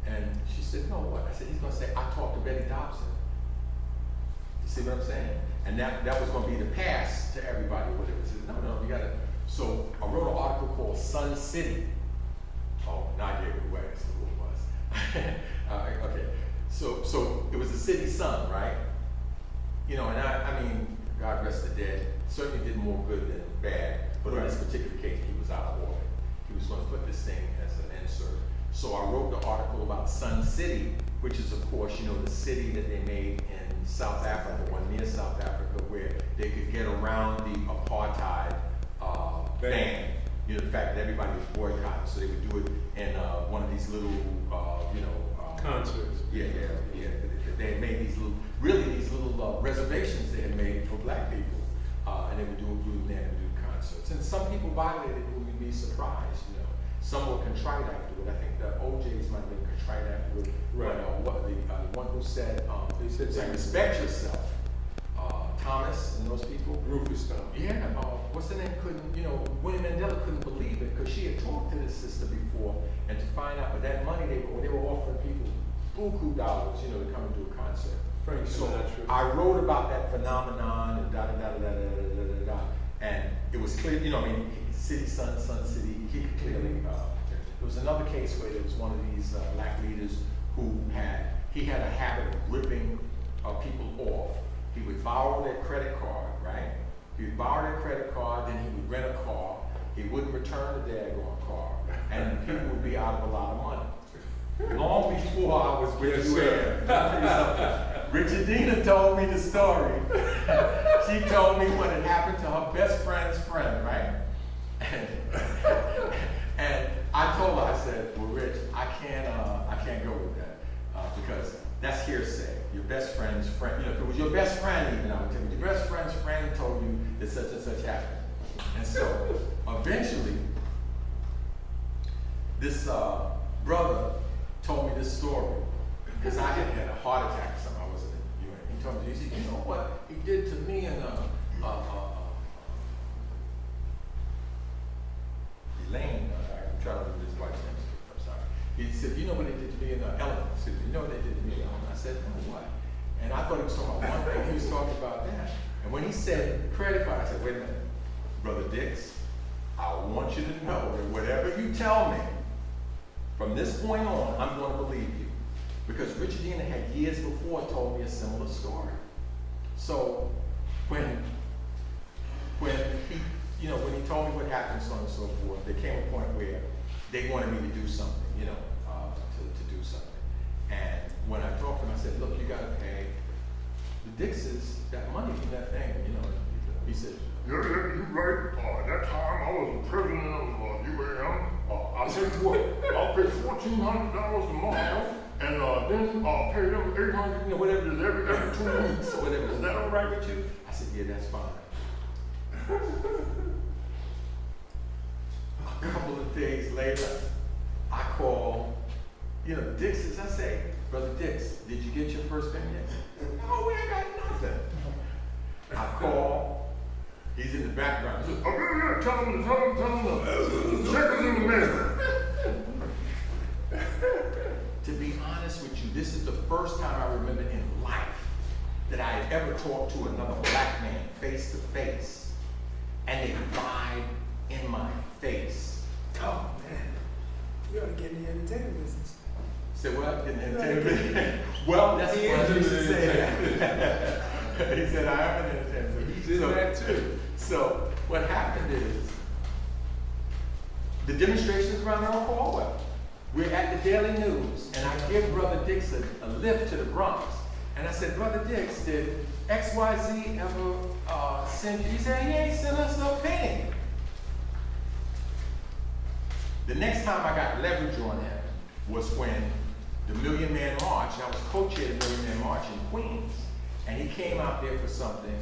And she said, no, what? I said, he's going to say, I talked to Betty Dobson. You see what I'm saying? And that was going to be the pass to everybody, whatever. He said, no, you got to. So I wrote an article called Sun City. Oh, now I gave it away. That's who it was. Okay. So it was the city sun, right? And I mean, God rest the dead. Certainly did more good than bad. But in this particular case, he was out of order. He was going to put this thing as an insert. So I wrote the article about Sun City, which is, of course, the city that they made in South Africa, one near South Africa, where they could get around the apartheid ban. The fact that everybody was boycotting, so they would do it in one of these little, concerts. Yeah. They had made these little reservations they had made for black people, and they would do it there and do concerts. And some people violated it, would be surprised. Some were contrite afterward. I think the OJs might have been contrite afterward. Right. But the one who said, respect yourself. Thomas and those people. Rufus Thomas. Yeah, what's the name? Winnie Mandela couldn't believe it because she had talked to this sister before, and to find out with that money they were offering people buku dollars, to come and do a concert. Frank So Sinatra. I wrote about that phenomenon and and it was clear, City Sun City. He could clearly. There was another case where there was one of these black leaders who had a habit of ripping people off. He would borrow their credit card, right? He would borrow their credit card, then he would rent a car. He wouldn't return the daggone car, and people would be out of a lot of money. Long before I was with you, Richardina told me the story. She told me what had happened to her best friend's friend, right? And I told her, I said, well, Rich, I can't go with that because that's hearsay. Your best friend's friend, if it was your best friend, even I would tell you, your best friend's friend told you that such and such happened. And so eventually, this brother told me this story because I had a heart attack or something. I wasn't in the UN. He told me, he said, you know what he did to me and Elaine, I'm trying to remember his wife's name. I'm sorry. He said, you know what they did to me in Ellen? He said, you know what they did to me in Ellen? I said, no, what? And I thought he was talking about one thing. He was talking about that. And when he said credit card, I said, wait a minute, Brother Dix, I want you to know that whatever you tell me, from this point on, I'm going to believe you. Because Richardina had years before told me a similar story. So when he told me what happened, so on and so forth, there came a point where they wanted me to do something, you know, to do something. And when I talked to him, I said, look, you gotta pay the Dixes that money from that thing, you know. He said, Yeah, you're right. That time I was the president of UAM. I said what? I'll pay $1,400 a month, and then I'll pay them $800, you know, whatever it is, every 2 weeks or whatever. Is that all right with you? I said, yeah, that's fine. A couple of days later, I call, you know, Dix's. I say, Brother Dix, did you get your first payment yet? No, we ain't got nothing. I call. He's in the background. He says, oh, yeah, tell him the check is in the mail. To be honest with you, this is the first time I remember in life that I had ever talked to another black man face to face, and they lied in my face. Oh, man. You ought to get in the entertainment business. Say what? In the entertainment business? Well, that's what I used to say. He said, I am an entertainment. He's in that too. So what happened is, the demonstrations around our hallway. We're at the Daily News, and I give Brother Dix a lift to the Bronx. And I said, Brother Dix, did XYZ ever send you? He said, he ain't sent us no penny. The next time I got leverage on him was when the Million Man March, I was co-chair of the Million Man March in Queens, and he came out there for something,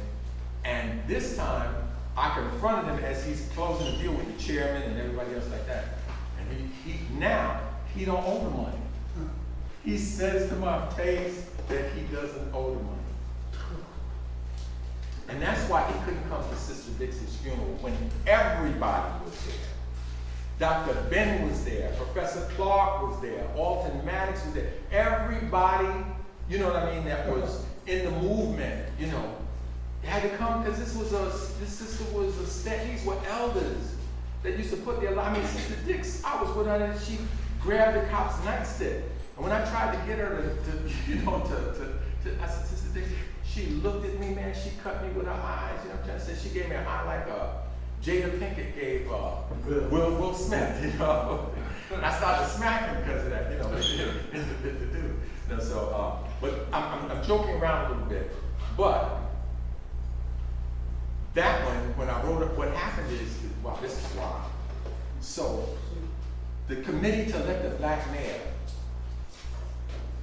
and this time I confronted him as he's closing the deal with the chairman and everybody else like that. And he don't owe the money. He says to my face that he doesn't owe the money. And that's why he couldn't come to Sister Dix's funeral when everybody was there. Dr. Ben was there, Professor Clark was there, Alton Maddox was there. Everybody, you know what I mean, that was in the movement, you know, had to come because this sister was these were elders that used to put their life. I mean, Sister Dix, I was with her and she grabbed the cop's nightstick. And when I tried to get her I said, Sister Dix, she looked at me, man, she cut me with her eyes, you know what I'm trying to say? She gave me an eye like Jada Pinkett gave Will Smith, you know. And I started smacking because of that, you know, you know, so, but I'm joking around a little bit. But that one, when I wrote it, what happened is, wow, this is wild. So, the committee to elect a black mayor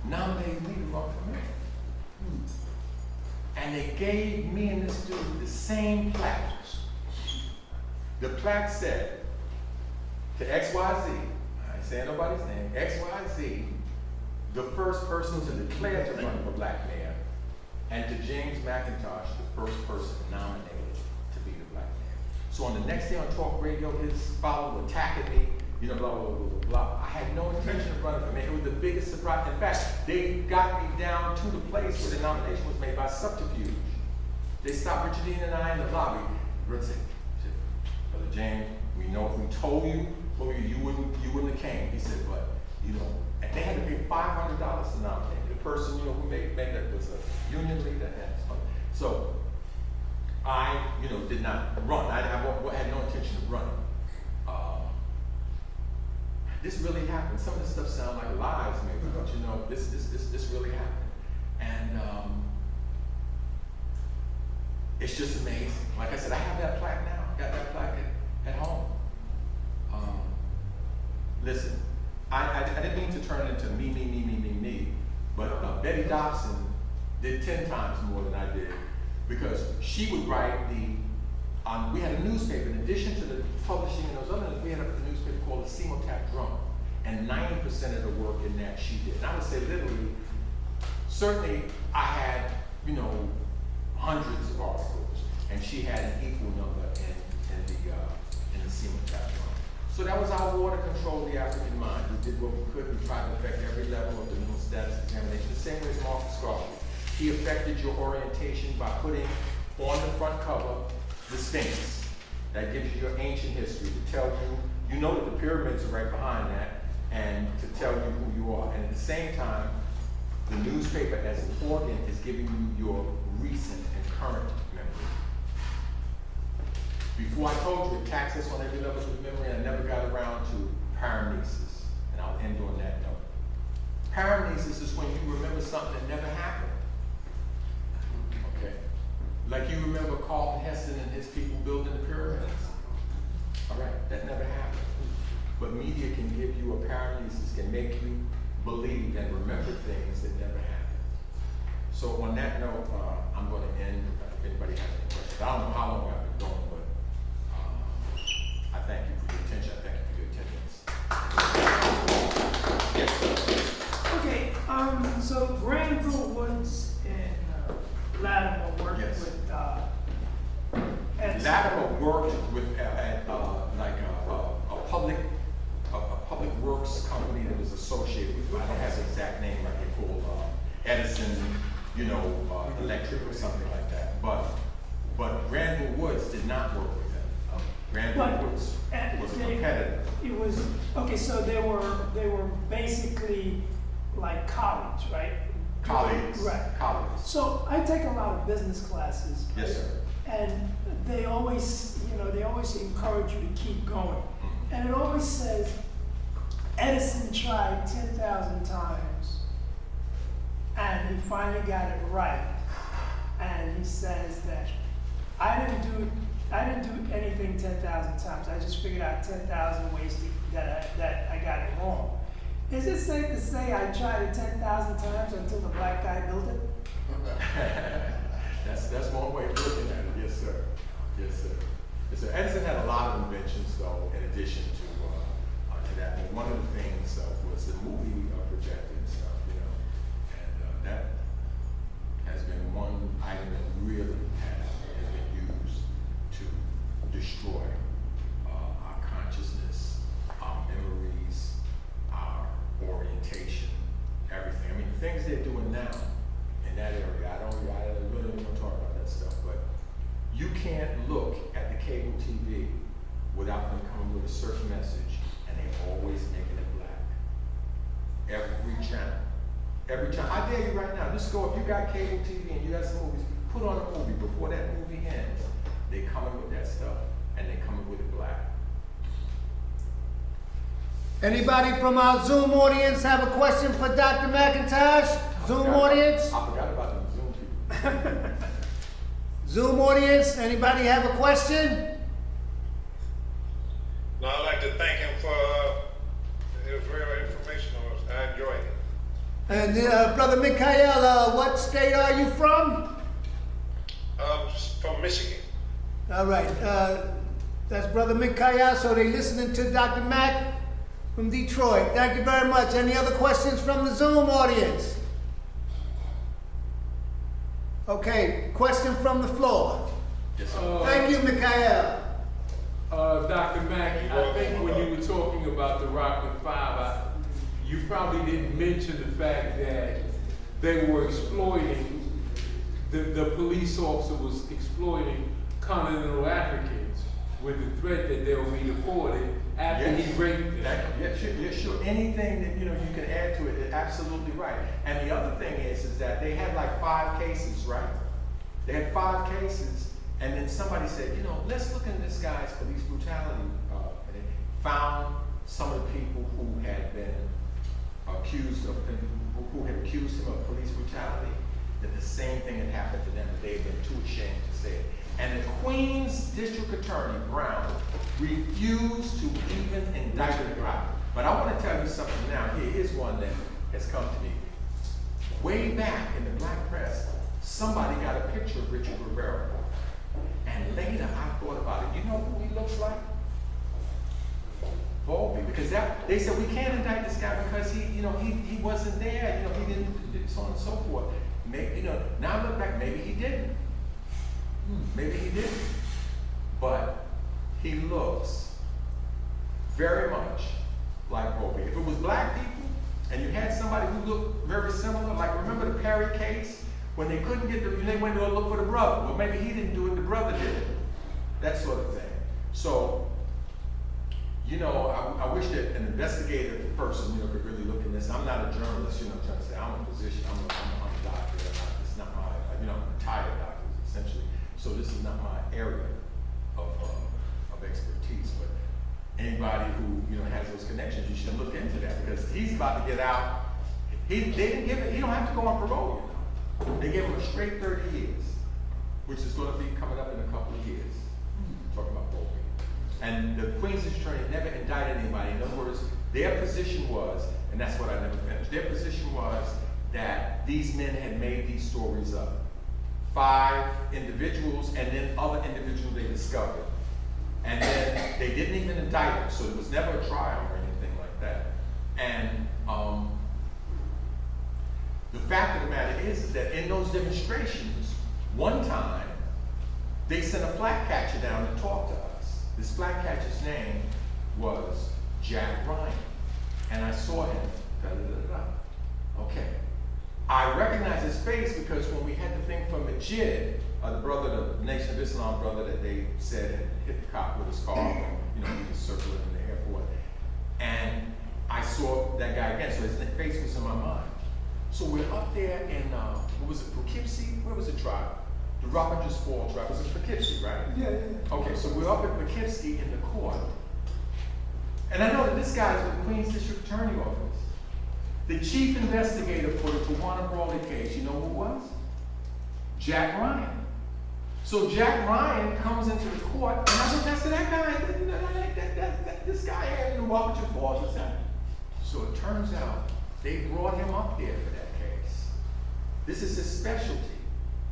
nominated me to run for mayor. And they gave me and this dude the same plaque. The plaque said to XYZ, I ain't saying nobody's name, XYZ, the first person to declare to run for black mayor, and to James McIntosh, the first person nominated to be the black mayor. So on the next day on talk radio, his followers were attacking me, you know, blah, blah, blah, blah, blah. I had no intention of running for mayor. It was the biggest surprise. In fact, they got me down to the place where the nomination was made by subterfuge. They stopped Richard Dean and I in the lobby. Brother James, we know if we told you, well, you wouldn't have came. He said, but, you know, and they had to pay $500 to nominate. The person, you know, who made that was a union leader and so I, you know, did not run. I had no intention of running. This really happened. Some of this stuff sounds like lies, maybe, but you know, this really happened. And it's just amazing. Like I said, I have that plaque now. I got that plaque at home. Listen, I didn't mean to turn it into me, but Betty Dobson did 10 times more than I did, because she would write we had a newspaper, in addition to the publishing and those others, we had a newspaper called the Simotap Drum, and 90% of the work in that she did. And I would say literally, certainly I had, you know, hundreds of articles, and she had an equal number in the Simotap Drum. So that was our war to control the African mind. We did what we could. We tried to affect every level of the mental status examination. The same way as Marcus Garvey. He affected your orientation by putting on the front cover the Sphinx. That gives you your ancient history, to tell you, you know that the pyramids are right behind that, and to tell you who you are. And at the same time, the newspaper as an organ is giving you your recent and current memory. Before I told you, it taxed us on every level of the memory, and I never got around to paramnesis, and I'll end on that note. Paramnesis is when you remember something that never happened. Okay? Like you remember Carlton Heston and his people building the pyramids. All right, that never happened. But media can give you a paramnesis, can make you believe and remember things that never happened. So on that note, I'm going to end. If anybody has any questions, I don't know how long I've been going, but I thank you for your attention. I thank you for your attendance. Yes, sir. Okay, so Granville Woods and Latimer worked Yes. with, Edison. Latimer worked with a public works company that was associated with, I don't have the exact name right here, called Edison, Electric or something like that. But Granville Woods did not work with them. Granville But, Woods was a they- competitor. It was, okay, so they were basically like college, right? Colleagues. Right. Colleagues. So I take a lot of business classes. Yes, sir. And they always, they always encourage you to keep going. Mhm. And it always says, Edison tried 10,000 times, and he finally got it right. And he says that I didn't do anything 10,000 times. I just figured out 10,000 ways that I got it wrong. Is it safe to say I tried it 10,000 times until the black guy built it? That's one way of looking at it. Yes, sir. Yes, sir. Yes, sir. Edison had a lot of inventions, though, in addition to that. And one of the things was the movie projector and stuff, and that has been one item that really has been used to destroy our consciousness, our memories, our orientation, everything. I mean, the things they're doing now in that area, I really don't want to talk about that stuff, but you can't look at the cable TV without them coming with a certain message, and they're always making it black. Every channel. Every time. I dare you right now, just go, if you got cable TV and you got some movies, put on a movie. Before that movie ends, they coming with that stuff, and they coming with it black. Anybody from our Zoom audience have a question for Dr. McIntosh? Zoom audience? I forgot about the Zoom people. Zoom audience, anybody have a question? No, I'd like to thank him for his real informational. I enjoyed it. And Brother Mikhail, what state are you from? From Michigan. All right, that's Brother Mikhail, so they listening to Dr. Mack from Detroit. Thank you very much. Any other questions from the Zoom audience? Okay, question from the floor. Yes, sir. Thank you, Mikhail. Dr. Mack, I think when you were talking about the Rockland Five, you probably didn't mention the fact that they were exploiting, the police officer was exploiting continental Africans with the threat that they'll be deported after he raped them. Yeah, sure. Anything that you can add to it is absolutely right. And the other thing is that they had like 5 cases, right? They had 5 cases, and then somebody said, let's look into this guy's police brutality. And they found some of the people who had been accused of, who had accused him of police brutality, that the same thing had happened to them, but they had been too ashamed to say it. And the Queens District Attorney, Brown, refused to even indict the guy. But I want to tell you something now. Here's one that has come to me. Way back in the black press, somebody got a picture of Richard Rivera. And later I thought about it. You know who he looks like? Volpe. Because they said we can't indict this guy because he wasn't there. He didn't, so on and so forth. Maybe, now I look back, maybe he didn't. Maybe he didn't. But he looks very much like Volpe. If it was black people and you had somebody who looked very similar, like remember the Perry case? When they couldn't get they went to go look for the brother. Well, maybe he didn't do it, the brother did it. That sort of thing. So, I wish that an investigative person, could really look in this. I'm not a journalist, trying to say I'm a physician, I'm a doctor. It's not my, I'm a retired doctor, essentially. So this is not my area of expertise. But anybody who, has those connections, he's about to get out. They didn't give it, he don't have to go on parole, you know. They gave him a straight 30 years, which is gonna be coming up in a couple of years. Talking about parole. And the Queens Attorney never indicted anybody. In other words, their position was, and that's what I never finished, their position was that these men had made these stories up. 5 individuals and then other individuals they discovered. And then they didn't even indict them, so it was never a trial or anything like that. And the fact of the matter is that in those demonstrations, one time, they sent a flag catcher down to talk to us. This flag catcher's name was Jack Ryan. And I saw him, okay. I recognized his face because when we had the thing from Majid, the brother, the Nation of Islam brother that they said had hit the cop with his car, you know, he was circling in the airport. And I saw that guy again, so his face was in my mind. So we're up there in, what was it, Poughkeepsie? Where was the tribe? The Robbins Fall tribe. Was it Poughkeepsie, right? Yeah. Okay, so we're up in Poughkeepsie in the court. And I know that this guy is with the Queens District Attorney Office. The chief investigator for the Tawana Brawley case, you know who it was? Jack Ryan. So Jack Ryan comes into the court, and I said, that guy, this guy here in the Robbins Falls is that. So it turns out they brought him up there for that case. This is his specialty.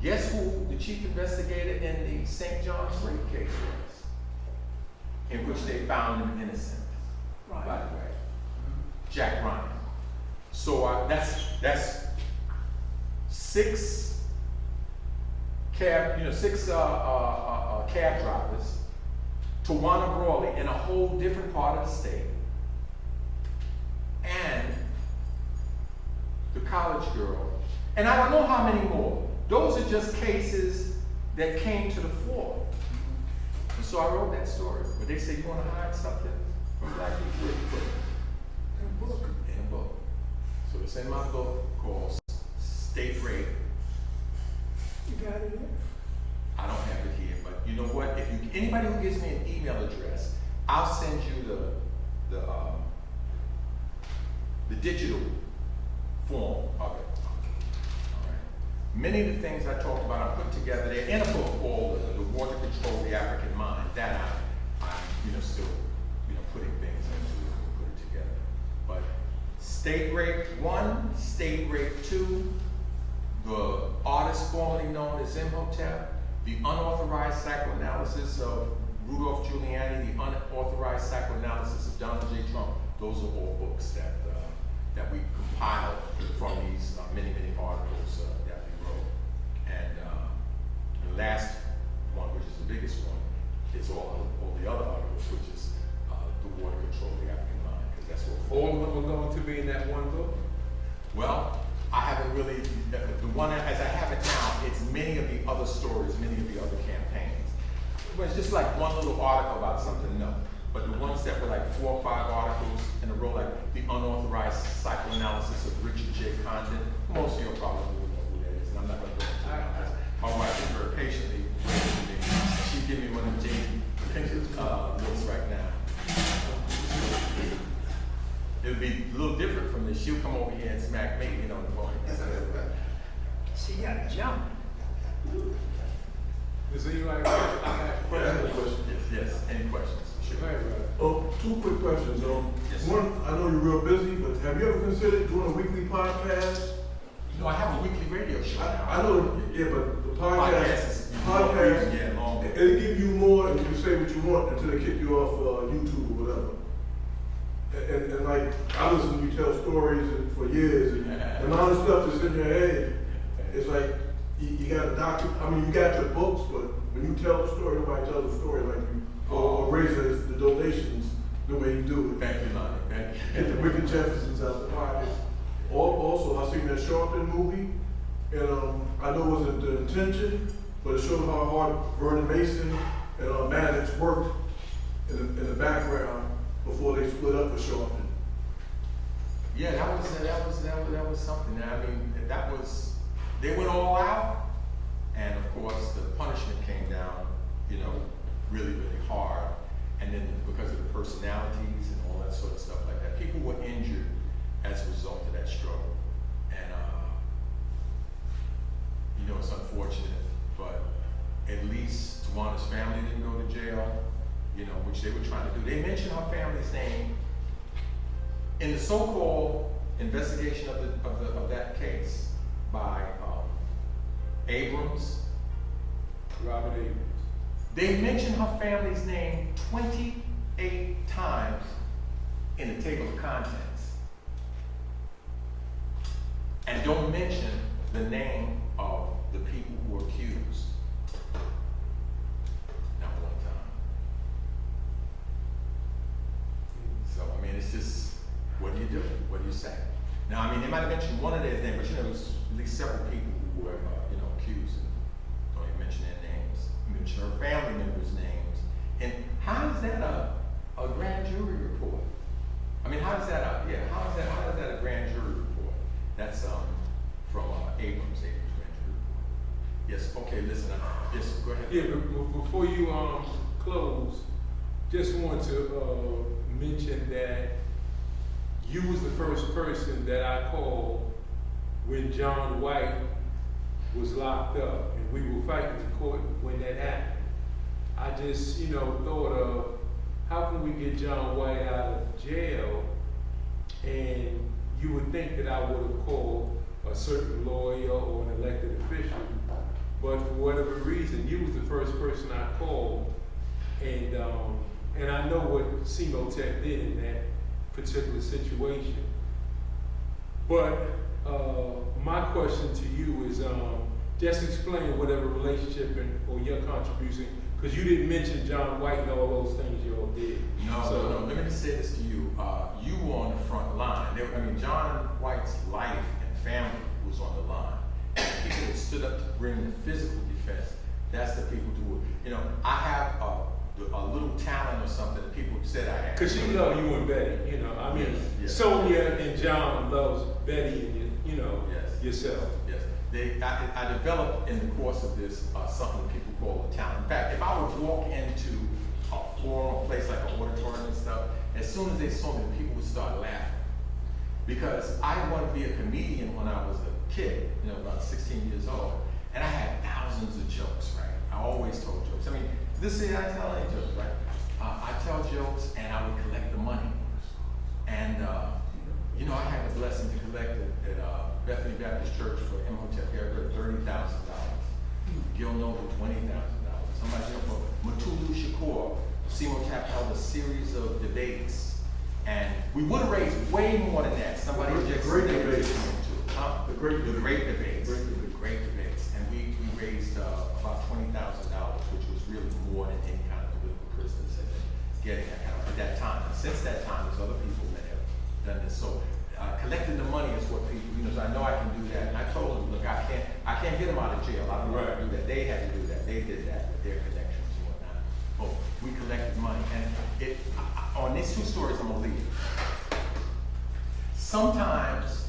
Guess who the chief investigator in the St. John's rape case was? In which they found him innocent, by the way. Jack Ryan. So that's 6 cab, cab drivers, Tawana Brawley in a whole different part of the state, and the college girl, and I don't know how many more. Those are just cases that came to the fore. And so I wrote that story. But they say, you want to hide something from black people? Put it in a book. In a book. So it's in my book called State Rape. You got it here? I don't have it here, but you know what? If anybody who gives me an email address, I'll send you the digital form of it. Many of the things I talked about, I put together. They're in a book called "The War to Control the African Mind." That I'm still putting things into and put it together. But State Rape 1, State Rape 2, the artist formerly known as Imhotep, the unauthorized psychoanalysis of Rudolph Giuliani, the unauthorized psychoanalysis of Donald J. Trump. Those are all books that we compiled from these many articles that we wrote. And the last one, which is the biggest one, is all the other articles, which is the War to Control the African Mind, because that's what All of them are going to be in that one book? Well, I haven't really, the one as I have it now, it's many of the other stories, many of the other campaigns. But it's just like one little article about something, no. But the ones that were like 4 or 5 articles in a row, like the unauthorized psychoanalysis of Richard J. Condon, most of you probably will know who that is, and I'm not going to go into that because my wife is very patiently waiting for me. She's giving me one of Jane looks right now. It'll be a little different from this. She'll come over here and smack me, the phone. She got to jump. Does anybody have questions? Yes, any questions? Sure. Go ahead, brother. Oh, 2 quick questions. Yes, sir. One, I know you're real busy, but have you ever considered doing a weekly podcast? No, I have a weekly radio show now. I know, yeah, but the Podcast podcast, yeah, long. it'll give you more and you can say what you want until they kick you off YouTube or whatever. And like, I listen to you tell stories for years, and all the stuff that's in your head, it's like, you got a you got your books, but when you tell the story, nobody tells the story like you, or raises the donations the way you do it. Thank you, Lonnie. Thank you. Get the Wicked Jeffersons out the pocket. Also, I seen that Sharpton movie, and I know it wasn't the intention, but it showed how hard Vernon Mason and Maddox worked in the background before they split up with Sharpton. Yeah, that was something. I mean, they went all out, and of course the punishment came down, really hard. And then because of the personalities and all that sort of stuff like that, people were injured. as a result of that struggle. And, you know, it's unfortunate, but at least Tawana's family didn't go to jail, you know, which they were trying to do. They mentioned her family's name in the so-called investigation of that case by Abrams. Robert Abrams. They mentioned her family's name 28 times in the table of contents. And don't mention the name of the people who were accused. Not one time. So, I mean, it's just, what do you do? What do you say? Now, I mean, they might have mentioned one of their names, but you know, there's at least several people who were, you know, accused, and don't even mention their names. Mention her family members' names. And how is that a grand jury report? I mean, how is that how is that a grand jury report? That's from Abrams grand jury report. Yes, okay, listen, yes, go ahead. Yeah, but before you close, just want to mention that you was the first person that I called when John White was locked up, and we were fighting in court when that happened. I just, you know, thought of how can we get John White out of jail, and you would think that I would have called a certain lawyer or an elected official, but for whatever reason, you was the first person I called, and I know what Semotech did in that particular situation. But my question to you is, just explain whatever relationship or your contribution, because you didn't mention John White and all those things you all did. No, let me just say this to you. You were on the front line. I mean, John White's life and family was on the line. And the people that stood up to bring the physical defense, that's the people who, you know, I have a little talent or something that people said I had. Because she loved you and Betty, you know. I mean, yes. Sonia and John loves Betty and you know, yes. yourself. Yes. I developed in the course of this something that people call a talent. In fact, if I would walk into a forum, a place like an auditorium and stuff, as soon as they saw me, people would start laughing. Because I wanted to be a comedian when I was a kid, you know, about 16 years old. And I had thousands of jokes, right? I always told jokes. I mean, this is, I tell any jokes, right? I tell jokes and I would collect the money. And, you know, I had the blessing to collect at Bethany Baptist Church for Imhotep Eric $30,000. Gil Noble $20,000. Somebody for Matulu Shakur, Semotep held a series of debates. And we would have raised way more than that. Somebody objected. Great debates. The great debates. And we raised about $20,000, which was really more than any kind of political prisoners had been getting at that time. And since that time, there's other people that have done this. So collecting the money is what people, you know, so I know I can do that. And I told them, look, I can't get them out of jail. I don't know how to do that. They had to do that. They did that with their connections and whatnot. But we collected money. And on these two stories, I'm gonna leave. Sometimes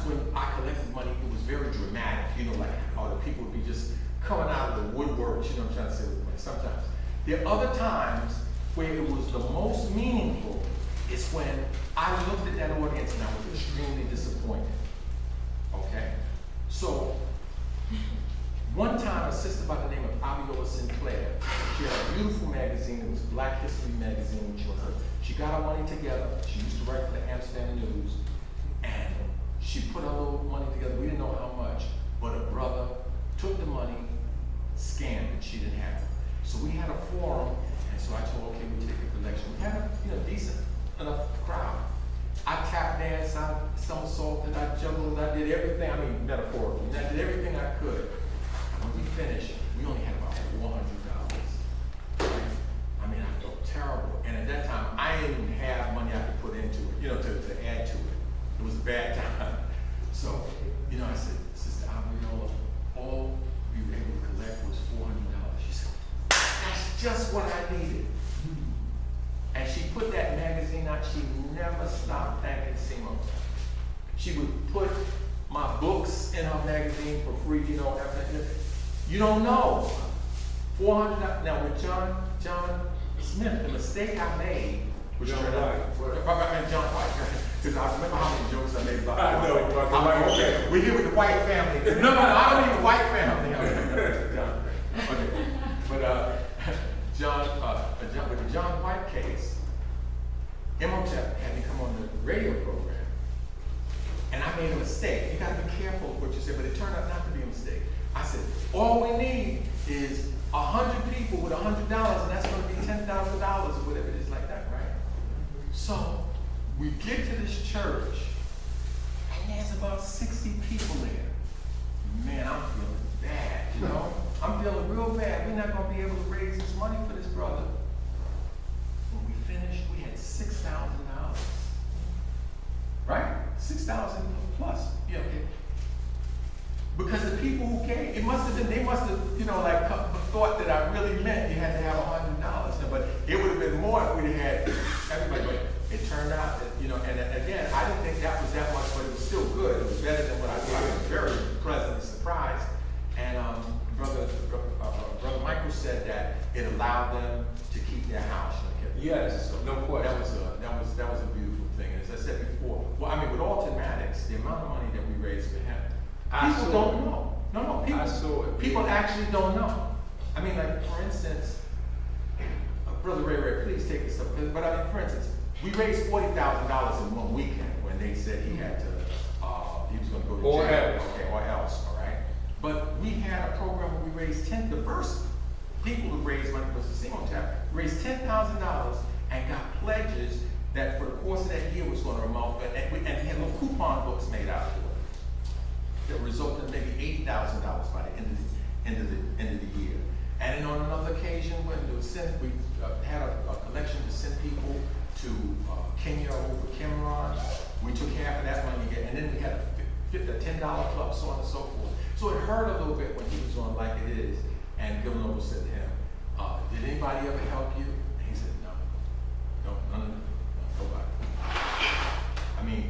when I collected money, it was very dramatic, you know, like how the people would be just coming out of the woodworks, you know what I'm trying to say with money, sometimes. There are other times where it was the most meaningful is when I looked at that audience and I was extremely disappointed, okay? So, one time a sister by the name of Abiola Sinclair, she had a beautiful magazine, it was Black History magazine, she got her money together, she used to write for the Amsterdam News, and she put her little money together, we didn't know how much, but her brother took the money, scanned it, she didn't have it. So we had a forum, and so I told her, okay, we take a collection. We had a decent enough crowd. I tap danced, I somersaulted, I juggled, I did everything, I mean metaphorically, I did everything I could. When we finished, we only had about $400. Right? I mean, I felt terrible. And at that time, I didn't even have money I could put into it, you know, to add to it. It was a bad time. So, you know, I said, Sister Abriola, all we were able to collect was $400. She said, that's just what I needed. And she put that magazine out. She never stopped thanking Simone. She would put my books in her magazine for free, you know. You don't know. $400. Now with John Smith, the mistake I made which John turned out, White. John White, because I remember how many jokes I made about. I know, about the white okay, family. we're here with the white family. No, I don't mean the white family. John. Okay. But with the John White case, MOTEP had me come on the radio program, and I made a mistake. You gotta be careful with what you say, but it turned out not to be a mistake. I said, all we need is 100 people with $100, and that's gonna be $10,000 or whatever it is like that, right? So we get to this church, and there's about 60 people there. Man, I'm feeling bad, you know? I'm feeling real bad. We're not gonna be able to raise this money for this brother. When we finished, we had $6,000. Right? 6,000 plus. Yeah, okay. Because the people who came, they must have, like thought that I really meant you had to have $100. But it would have been more if we'd had everybody. But it turned out that, and again, I didn't think that was that much, but it was still good. It was better than what I thought. I was very pleasantly surprised. And Brother Michael said that it allowed them to keep their house. Yes, no question. That was a beautiful thing. As I said before, with Alton Maddox, the amount of money that we raised for him, people don't know. No, people. I saw it. People actually don't know. For instance, Brother Ray, please take this up. But for instance, we raised $40,000 in one weekend when they said he had to, he was going to go to jail. Or else, all right? But we had a program where we raised the first people who raised money was the MOTEP, raised $10,000 and got pledges that for the course of that year was going to amount, and we had little coupon books made out for it that resulted in maybe $80,000 by the end of the year. And then on another occasion, when we had a collection to send people to Kenya over Cameron, we took half of that money, and then we had a $10 club, so on and so forth. So it hurt a little bit when he was on Like It Is, and Villanova said to him, did anybody ever help you? And he said, no, nobody.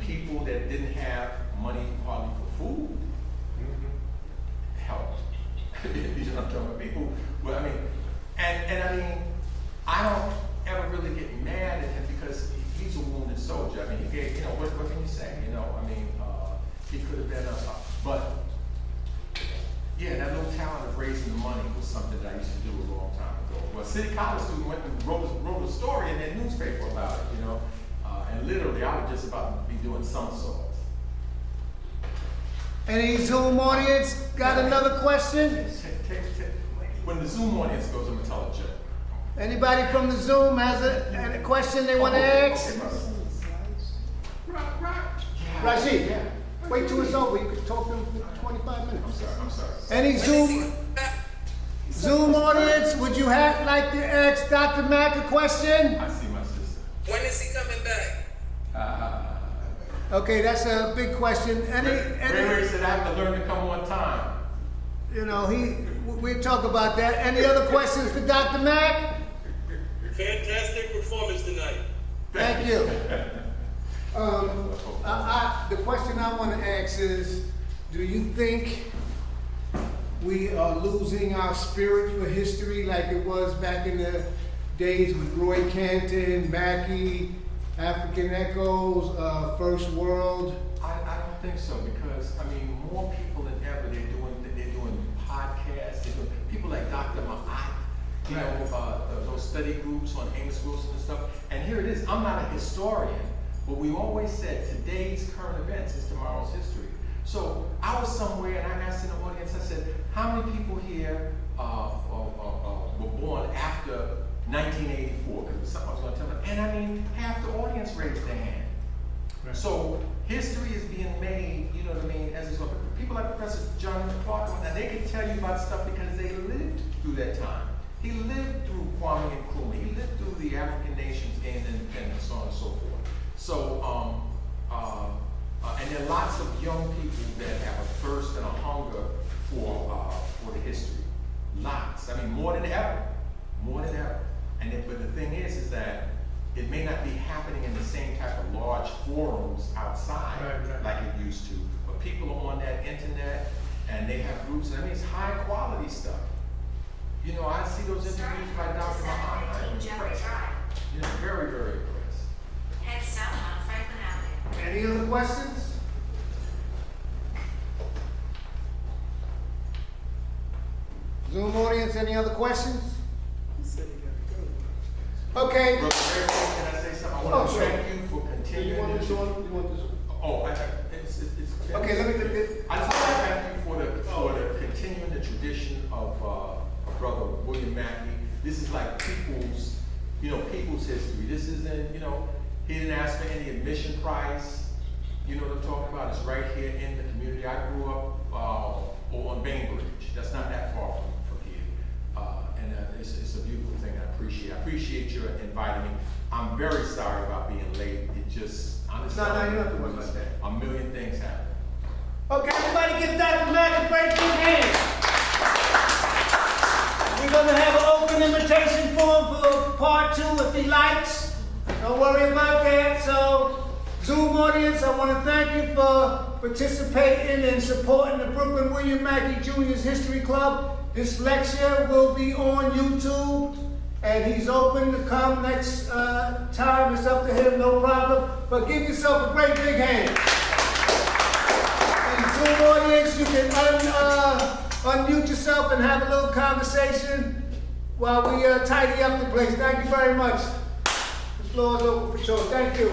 People that didn't have money hardly for food helped. You know what I'm talking about? People, I don't ever really get mad at him because he's a wounded soldier. He gave, what can you say? He could have been but yeah, that little talent of raising the money was something that I used to do a long time ago. Well, a City College student went and wrote a story in their newspaper about it, and literally I would just about be doing somersaults. Any Zoom audience got another question? When the Zoom audience goes, I'm going to tell a joke. Anybody from the Zoom has a question they want to ask? Rashid, wait till it's over. You can talk to him for 25 minutes. I'm sorry. Any Zoom audience, would you like to ask Dr. Mack a question? I see my sister. When is he coming back? Okay, that's a big question. Ray said I have to learn to come on time. We'll talk about that. Any other questions for Dr. Mack? Fantastic performance tonight. Thank you. The question I want to ask is, do you think we are losing our spirit for history like it was back in the days with Roy Canton, Mackey, African Echoes, First World? I don't think so, because more people than ever, they're doing podcasts, people like Dr. Ma'at, those study groups on Amos Wilson and stuff. And here it is, I'm not a historian, but we always said today's current events is tomorrow's history. So I was somewhere and I asked in the audience, I said, how many people here were born after 1984? Because it was something I was going to tell them. And half the audience raised their hand. Right. So history is being made, as it's going. People like Professor John Clark, and they can tell you about stuff because they lived through that time. He lived through Kwame Nkrumah. He lived through the African nations gaining independence, so on and so forth. So, and there are lots of young people that have a thirst and a hunger for the history. Lots. More than ever. But the thing is that it may not be happening in the same type of large forums outside like it used to. But people are on that internet and they have groups, and it's high quality stuff. I see those interviews by Dr. Muhammad. I'm impressed. Very, very impressed. head south on Franklin Avenue. Any other questions? Zoom audience, any other questions? He said he gotta Okay. Brother Mayor, can I say something? I Oh, want to sure. thank you for continuing this. Oh, it's. Okay, let me, I just want to thank you for the continuing the tradition of Brother William Mackey. This is like people's history. This isn't, he didn't ask for any admission price. You know what I'm talking about? It's right here in the community. I grew up on Bainbridge. That's not that far from here. And it's a beautiful thing. I appreciate your inviting me. I'm very sorry about being late. It just, honestly, No, you don't have to worry about that. a million things happen. okay, everybody give Dr. Mack a great big hand. We're gonna have an open invitation for him for part 2 if he likes. Don't worry about that. So, Zoom audience, I want to thank you for participating and supporting the Brooklyn William Mackey Jr.'s History Club. This lecture will be on YouTube, and he's open to come next time. It's up to him, no problem. But give yourself a great big hand. And Zoom audience, you can unmute yourself and have a little conversation while we tidy up the place. Thank you very much. The floor is open for choice. Thank you.